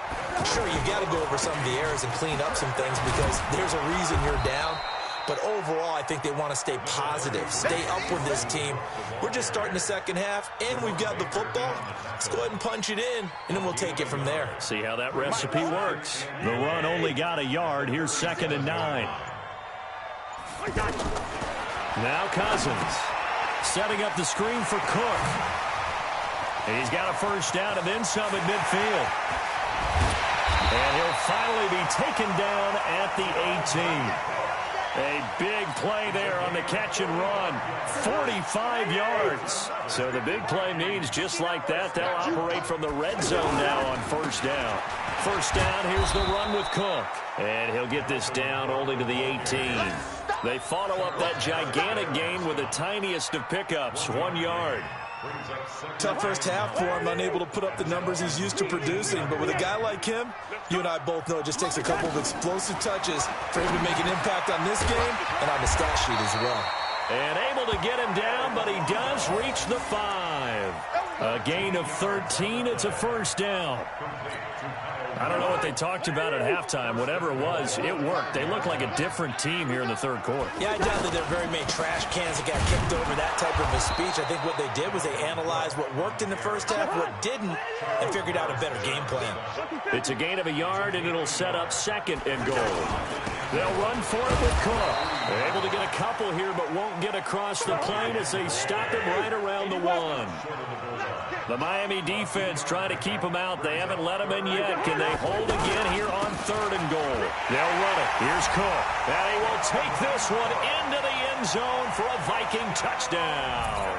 Sure, you've got to go over some of the errors and clean up some things because there's a reason you're down. But overall, I think they want to stay positive, stay up with this team. We're just starting the second half, and we've got the football. Let's go ahead and punch it in, and then we'll take it from there. See how that recipe works. The run only got a yard. Here's 2nd and 9. Now Cousins setting up the screen for Cook. He's got a first down and then some at midfield. And he'll finally be taken down at the 18. A big play there on the catch and run. 45 yards. So the big play means just like that, they'll operate from the red zone now on first down. First down, here's the run with Cook. And he'll get this down only to the 18. They follow up that gigantic gain with the tiniest of pickups, 1 yard. Tough first half for him, unable to put up the numbers he's used to producing. But with a guy like him, you and I both know it just takes a couple of explosive touches for him to make an impact on this game and on the stat sheet as well. And able to get him down, but he does reach the 5. A gain of 13. It's a first down. I don't know what they talked about at halftime. Whatever it was, it worked. They look like a different team here in the third quarter. Yeah, I doubt that there are very many trash cans that got kicked over that type of a speech. I think what they did was they analyzed what worked in the first half, what didn't, and figured out a better game plan. It's a gain of a yard, and it'll set up 2nd and goal. They'll run for it with Cook. They're able to get a couple here, but won't get across the plane as they stop him right around the 1. The Miami defense trying to keep him out. They haven't let him in yet. Can they hold again here on 3rd and goal? They'll run it. Here's Cook. And he will take this one into the end zone for a Viking touchdown.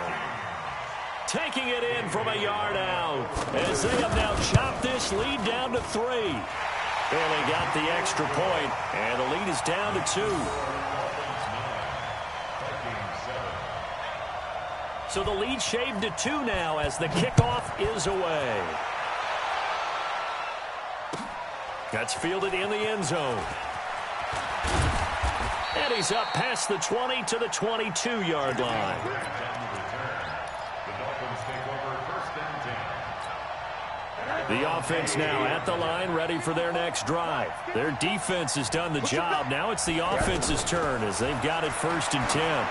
Taking it in from a yard out as they have now chopped this lead down to 3. Barely got the extra point, and the lead is down to 2. So the lead shaved to 2 now as the kickoff is away. That's fielded in the end zone. And he's up past the 20 to the 22-yard line. The offense now at the line, ready for their next drive. Their defense has done the job. Now it's the offense's turn as they've got it 1st and 10.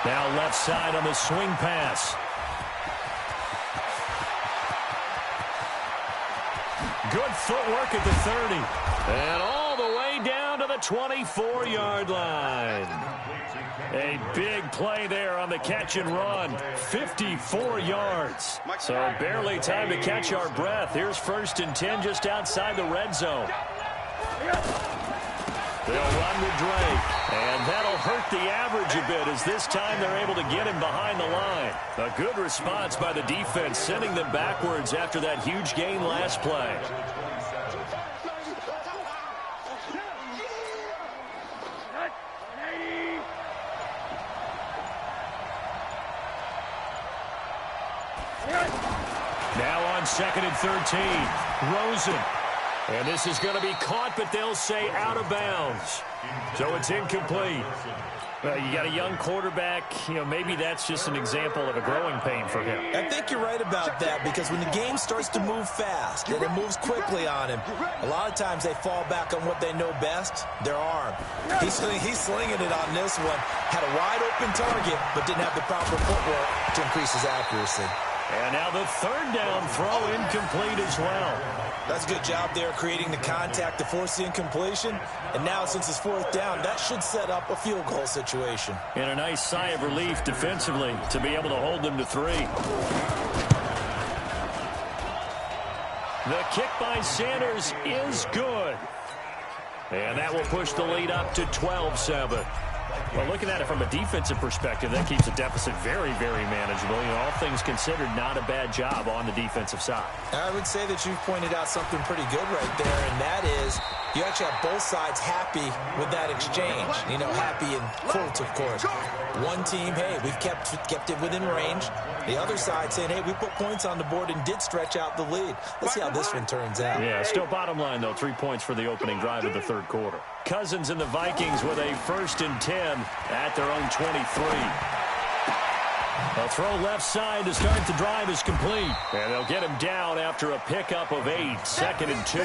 Now left side on the swing pass. Good footwork at the 30. And all the way down to the 24-yard line. A big play there on the catch and run. 54 yards. So barely time to catch our breath. Here's 1st and 10 just outside the red zone. They'll run with Drake, and that'll hurt the average a bit as this time they're able to get him behind the line. A good response by the defense, sending them backwards after that huge gain last play. Now on 2nd and 13, Rosen. And this is going to be caught, but they'll say out of bounds. So it's incomplete. Well, you got a young quarterback. You know, maybe that's just an example of a growing pain for him. I think you're right about that because when the game starts to move fast and it moves quickly on him, a lot of times they fall back on what they know best, their arm. He's slinging it on this one. Had a wide open target, but didn't have the proper footwork to increase his accuracy. And now the 3rd down throw incomplete as well. That's a good job there creating the contact to force the incompletion. And now since it's 4th down, that should set up a field goal situation. And a nice sigh of relief defensively to be able to hold them to 3. The kick by Sanders is good. And that will push the lead up to 12-7. Well, looking at it from a defensive perspective, that keeps the deficit very, very manageable. You know, all things considered, not a bad job on the defensive side. I would say that you've pointed out something pretty good right there, and that is you actually have both sides happy with that exchange. You know, happy in quotes, of course. One team, hey, we've kept it within range. The other side saying, hey, we put points on the board and did stretch out the lead. Let's see how this one turns out. Yeah, still bottom line, though, 3 points for the opening drive of the third quarter. Cousins and the Vikings with a 1st and 10 at their own 23. A throw left side to start the drive is complete. And they'll get him down after a pickup of 8, 2nd and 2.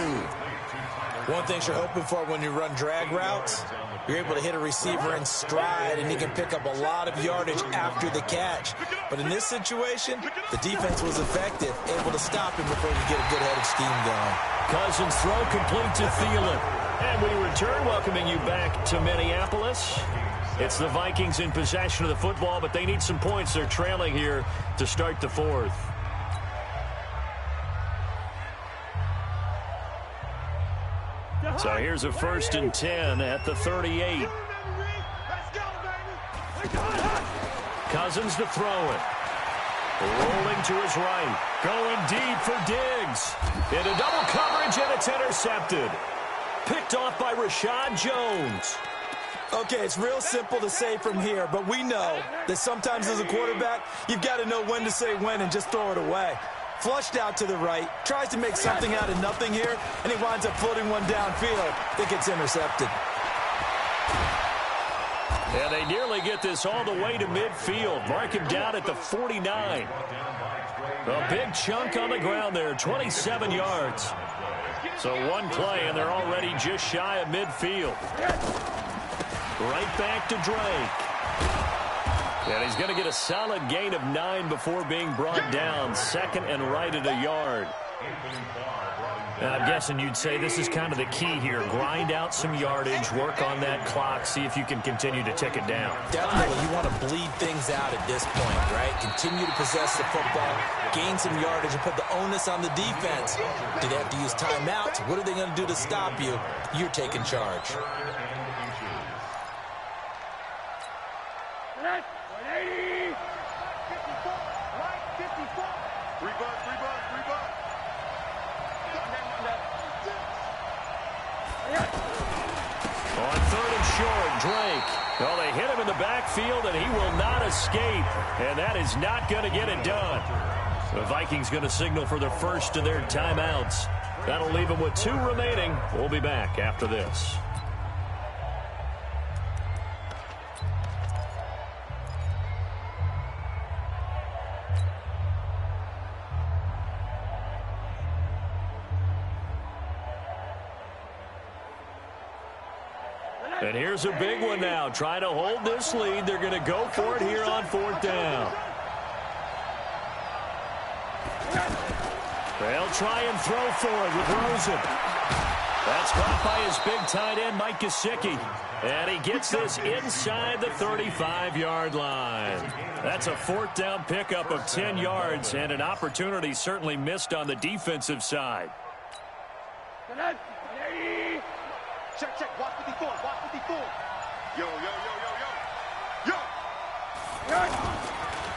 One thing you're hoping for when you run drag routes, you're able to hit a receiver in stride, and he can pick up a lot of yardage after the catch. But in this situation, the defense was effective, able to stop him before he could get a good-headed scheme going. Cousins throw complete to Thielen. And we return, welcoming you back to Minneapolis. It's the Vikings in possession of the football, but they need some points. They're trailing here to start the fourth. So here's a 1st and 10 at the 38. Cousins to throw it. Rolling to his right. Going deep for Diggs. Into double coverage, and it's intercepted. Picked off by Rashad Jones. Okay, it's real simple to say from here, but we know that sometimes as a quarterback, you've got to know when to say when and just throw it away. Flushed out to the right, tries to make something out of nothing here, and he winds up floating one downfield that gets intercepted. And they nearly get this all the way to midfield. Mark him down at the 49. A big chunk on the ground there, 27 yards. So one play, and they're already just shy of midfield. Right back to Drake. And he's going to get a solid gain of 9 before being brought down. 2nd and right at a yard. And I'm guessing you'd say this is kind of the key here. Grind out some yardage, work on that clock, see if you can continue to tick it down. Definitely, you want to bleed things out at this point, right? Continue to possess the football, gain some yardage, and put the onus on the defense. Do they have to use timeouts? What are they going to do to stop you? You're taking charge. On 3rd and short, Drake. Well, they hit him in the backfield, and he will not escape. And that is not going to get it done. The Vikings going to signal for the first of their timeouts. That'll leave them with 2 remaining. We'll be back after this. And here's a big one now. Trying to hold this lead. They're going to go for it here on 4th down. They'll try and throw for it with Rosen. That's caught by his big tight end, Mike Gesicki. And he gets this inside the 35-yard line. That's a 4th down pickup of 10 yards and an opportunity certainly missed on the defensive side. Check, check. Watch 54. Watch 54. Yo, yo, yo, yo, yo. Yo.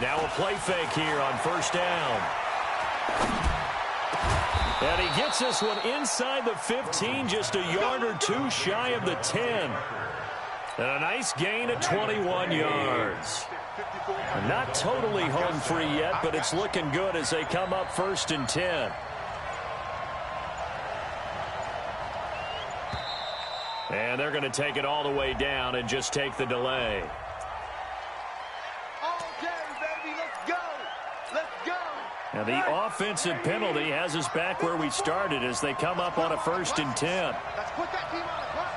Now a play fake here on 1st down. And he gets this one inside the 15, just a yard or 2 shy of the 10. And a nice gain of 21 yards. Not totally home free yet, but it's looking good as they come up 1st and 10. And they're going to take it all the way down and just take the delay. Okay, baby, let's go. Let's go. And the offensive penalty has us back where we started as they come up on a 1st and 10. Let's put that team on the clock.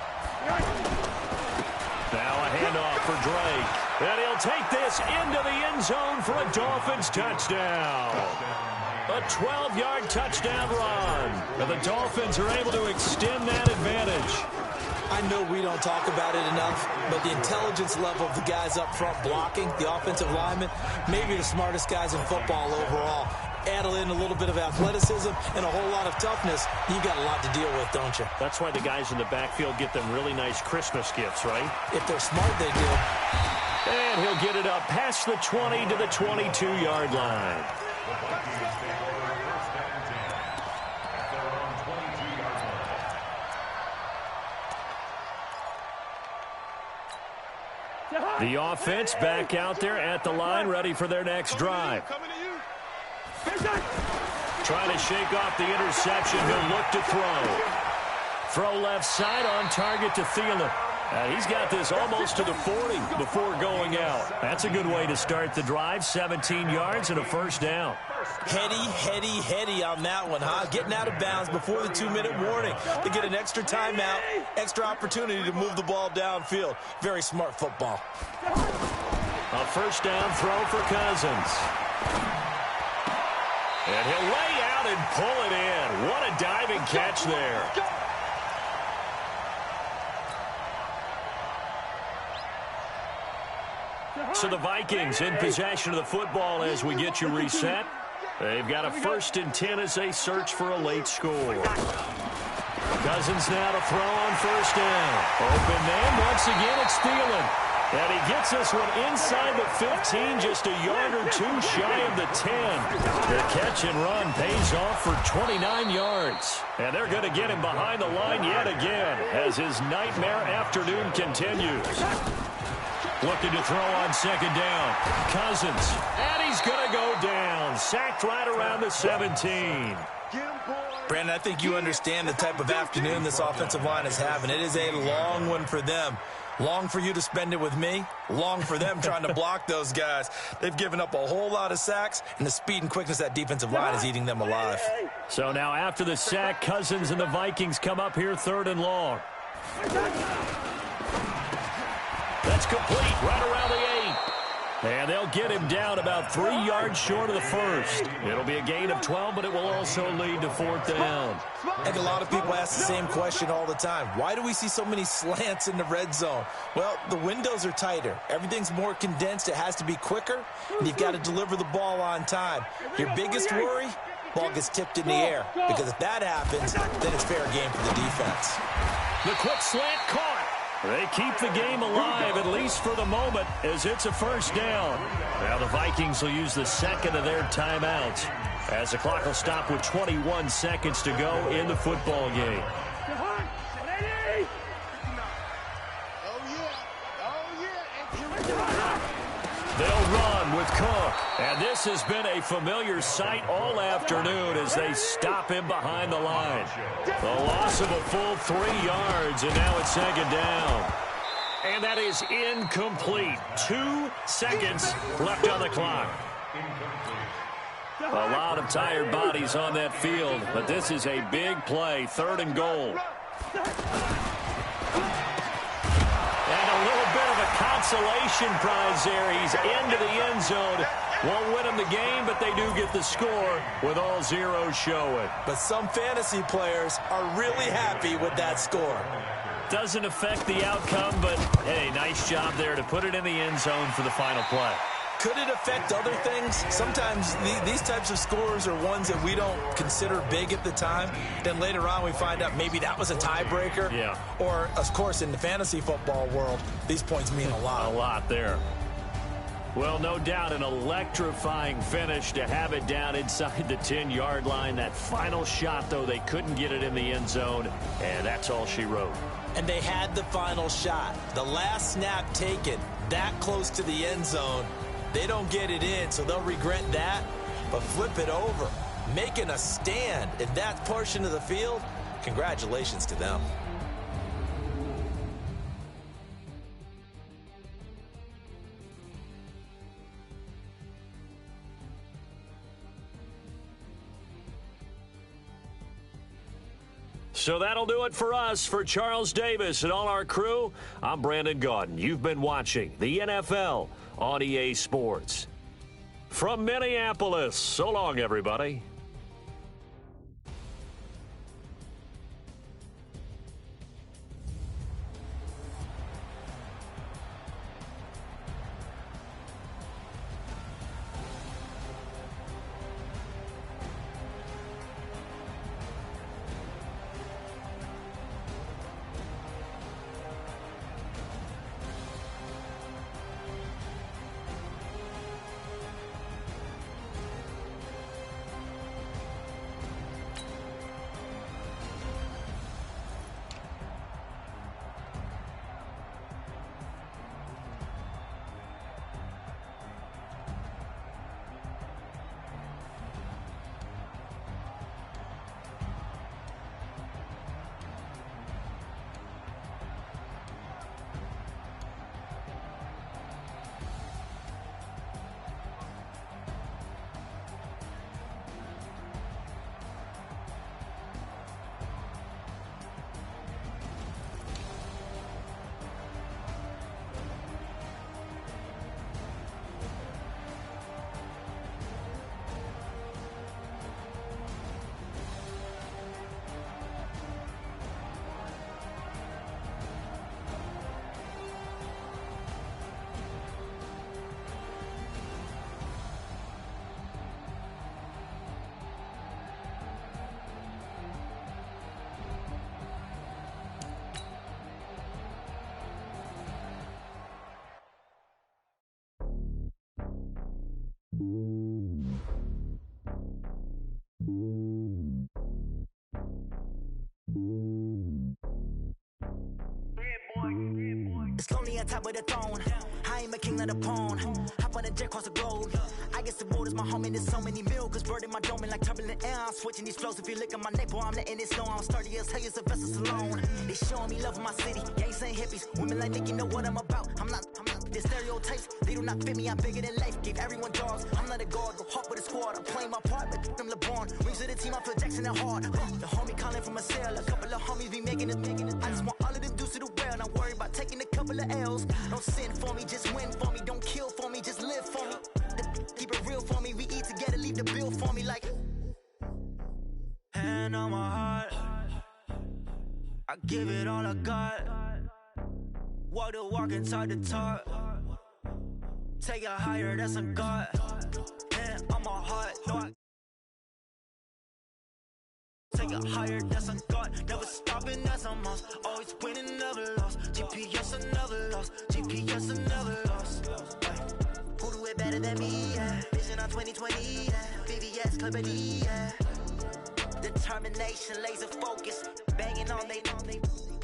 Now a handoff for Drake. And he'll take this into the end zone for a Dolphins touchdown. A 12-yard touchdown run. And the Dolphins are able to extend that advantage. I know we don't talk about it enough, but the intelligence level of the guys up front blocking, the offensive linemen, maybe the smartest guys in football overall. add in a little bit of athleticism and a whole lot of toughness, you got a lot to deal with, don't you? That's why the guys in the backfield get them really nice Christmas gifts, right? If they're smart, they do. And he'll get it up past the 20 to the 22-yard line. The offense back out there at the line, ready for their next drive. Trying to shake off the interception. He'll look to throw. Throw left side on target to Thielen. He's got this almost to the 40 before going out. That's a good way to start the drive. 17 yards and a first down. Heady on that one, huh? Getting out of bounds before the 2-minute warning to get an extra timeout, extra opportunity to move the ball downfield. Very smart football. A first down throw for Cousins. And he'll lay out and pull it in. What a diving catch there. So the Vikings in possession of the football as we get you reset. They've got a 1st and 10 as they search for a late score. Cousins now to throw on first down. Open man. Once again, it's Thielen. And he gets this one inside the 15, just a yard or two shy of the 10. The catch and run pays off for 29 yards. And they're going to get him behind the line yet again as his nightmare afternoon continues. Looking to throw on second down. Cousins. And he's going to go down. Sacked right around the 17. Brandon, I think you understand the type of afternoon this offensive line is having. It is a long one for them. Long for you to spend it with me. Long for them trying to block those guys. They've given up a whole lot of sacks, and the speed and quickness of that defensive line is eating them alive. So now after the sack, Cousins and the Vikings come up here 3rd and long. That's complete right around the 8. And they'll get him down about 3 yards short of the first. It'll be a gain of 12, but it will also lead to 4th down. And a lot of people ask the same question all the time. Why do we see so many slants in the red zone? Well, the windows are tighter. Everything's more condensed. It has to be quicker, and you've got to deliver the ball on time. Your biggest worry? Ball gets tipped in the air. Because if that happens, then it's fair game for the defense. The quick slant caught. They keep the game alive, at least for the moment, as it's a first down. Now the Vikings will use the second of their timeouts as the clock will stop with 21 seconds to go in the football game. They'll run with Cook. And this has been a familiar sight all afternoon as they stop him behind the line. The loss of a full 3 yards, and now it's second down. And that is incomplete. 2 seconds left on the clock. A lot of tired bodies on that field, but this is a big play. 3rd and goal. Consolation prize there. He's into the end zone. Won't win him the game, but they do get the score with all zeros showing. But some fantasy players are really happy with that score. Doesn't affect the outcome, but, hey, nice job there to put it in the end zone for the final play. Could it affect other things? Sometimes these types of scores are ones that we don't consider big at the time. Then later on we find out maybe that was a tiebreaker. Yeah. Or, of course, in the fantasy football world, these points mean a lot. A lot there. Well, no doubt an electrifying finish to have it down inside the 10-yard line. That final shot, though, they couldn't get it in the end zone, and that's all she wrote. And they had the final shot. The last snap taken that close to the end zone. They don't get it in, so they'll regret that. But flip it over, making a stand in that portion of the field, congratulations to them. So that'll do it for us. For Charles Davis and all our crew, I'm Brandon Gaudin. You've been watching the NFL on EA Sports. From Minneapolis, so long, everybody. It's lonely on top of the throne. I am a king of the pawn. Hop on a jet across the globe. I guess the world is my home and there's so many milkers bird in my dome and like turbulent air. I'm switching these flows. If you look at my neck, boy, I'm letting it snow. I'm sturdy as hell as a vessel alone. They showing me love in my city. Gangs ain't hippies. Women like Nick, you know what I'm about. I'm not the stereotypes. They do not fit me. I'm bigger than life. Give everyone dogs. I'm not a guard. Go hard with a squad. I'm playing my part, but them LeBron. Rings to the team. I feel Jackson and hard. The homie calling from a cell. A couple of homies be making it. I just want all of them dudes to do well. Not worry about taking a couple of L's. Don't sin for me, just win for me. Don't kill for me, just live for me. Keep it real for me. We eat together, leave the bill for me like. Hand on my heart, I give it all I got. Walk the walk and talk the talk. Take it higher, that's a God. Hand on my heart, no I. Take it higher, that's a God. Never stopping, that's a must. Always winning, never lost. GPS, I never lost. GPS, I never lost. Who do it better than me? Yeah. Vision on 2020. Yeah. VVS, Clippity. Yeah. Determination, laser focus. Banging on they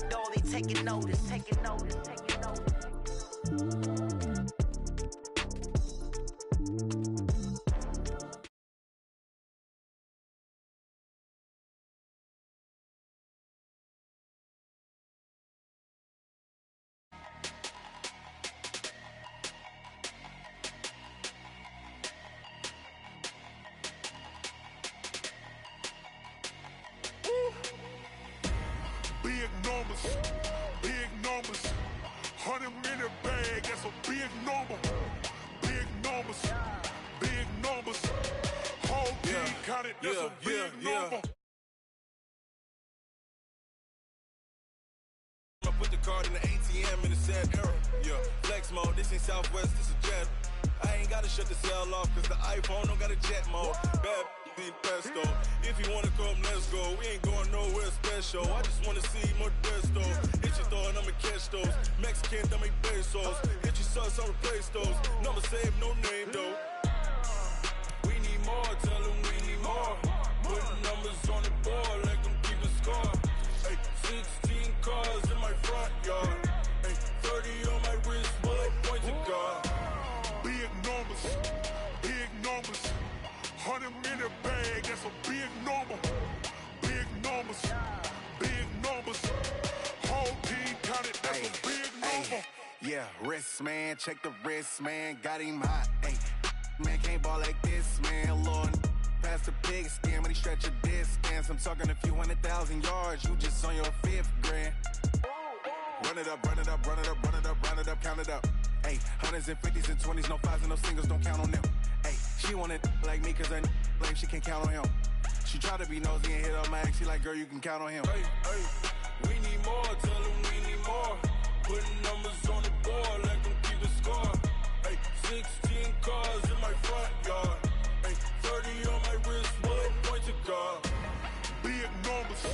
know they taking notice. Taking notice. Taking notice. Big numbers, 100-minute bag, that's a big number. Big numbers, whole team counted, that's a big number. I put the card in the ATM in a sad era. Yeah, flex mode, this ain't Southwest, this a jet. I ain't gotta shut the cell off, cause the iPhone don't got a jet mode. Bad need pesto. If you wanna come, let's go. We ain't going nowhere special. I just wanna see more desto. Hit your thought, I'ma catch those. Mexican, dummy pesos. Hit your sus, I'll replace those. Number save, no name though. We need more, tell them we need more. Putting numbers on the board, like them keep a score. Hey, 16 cars in my front yard. Hey, 30 on my wrist, bullet point to God. Big numbers, 100-minute bag, that's a big number. Big numbers, whole team counted, that's a big number. Yeah, wrist, man, check the wrist, man, got him hot, ayy. Man, can't ball like this, man, Lord. Pass the pig skin when he stretch a distance. I'm talking a few 100,000 yards, you just on your 5th grand. Run it up, count it up. Ayy, 100s and 50s and 20s, no 5s and no singles, don't count on them. Ayy, she want it like me, cause her like she can count on him. She try to be nosy and hit up my ex, she like, girl, you can count on him. Hey, we need more, tell them we need more. Putting numbers on the board, like them keep a score. Hey, 16 cars in my front yard. Hey, 30 on my wrist, bullet point to God. Big numbers,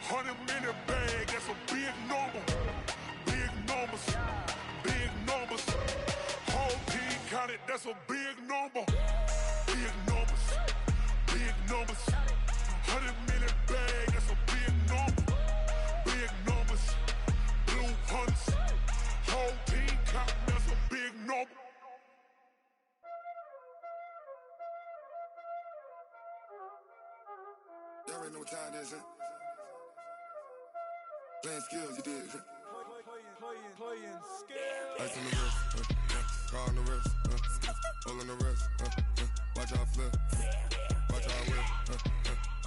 100-minute bag, that's a big number. Big numbers, whole team counted, that's a big number. Big numbers, 100-minute bag, that's a big number. Big numbers, blue hunts, whole team counted, that's a big number. Y'all already know what time it is, huh? Playing skills, you did. Playing skills. Ice on the wrist, car on the wrist, hole on the wrist, watch out flip, watch out whip,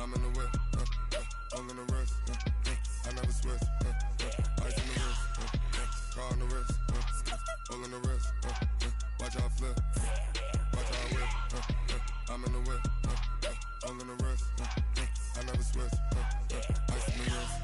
I'm in the whip, hole in the wrist, I never switch, ice on the wrist, car on the wrist, hole in the wrist, watch out flip, watch out whip, I'm in the whip, hole in the wrist, I never switch, ice on the wrist.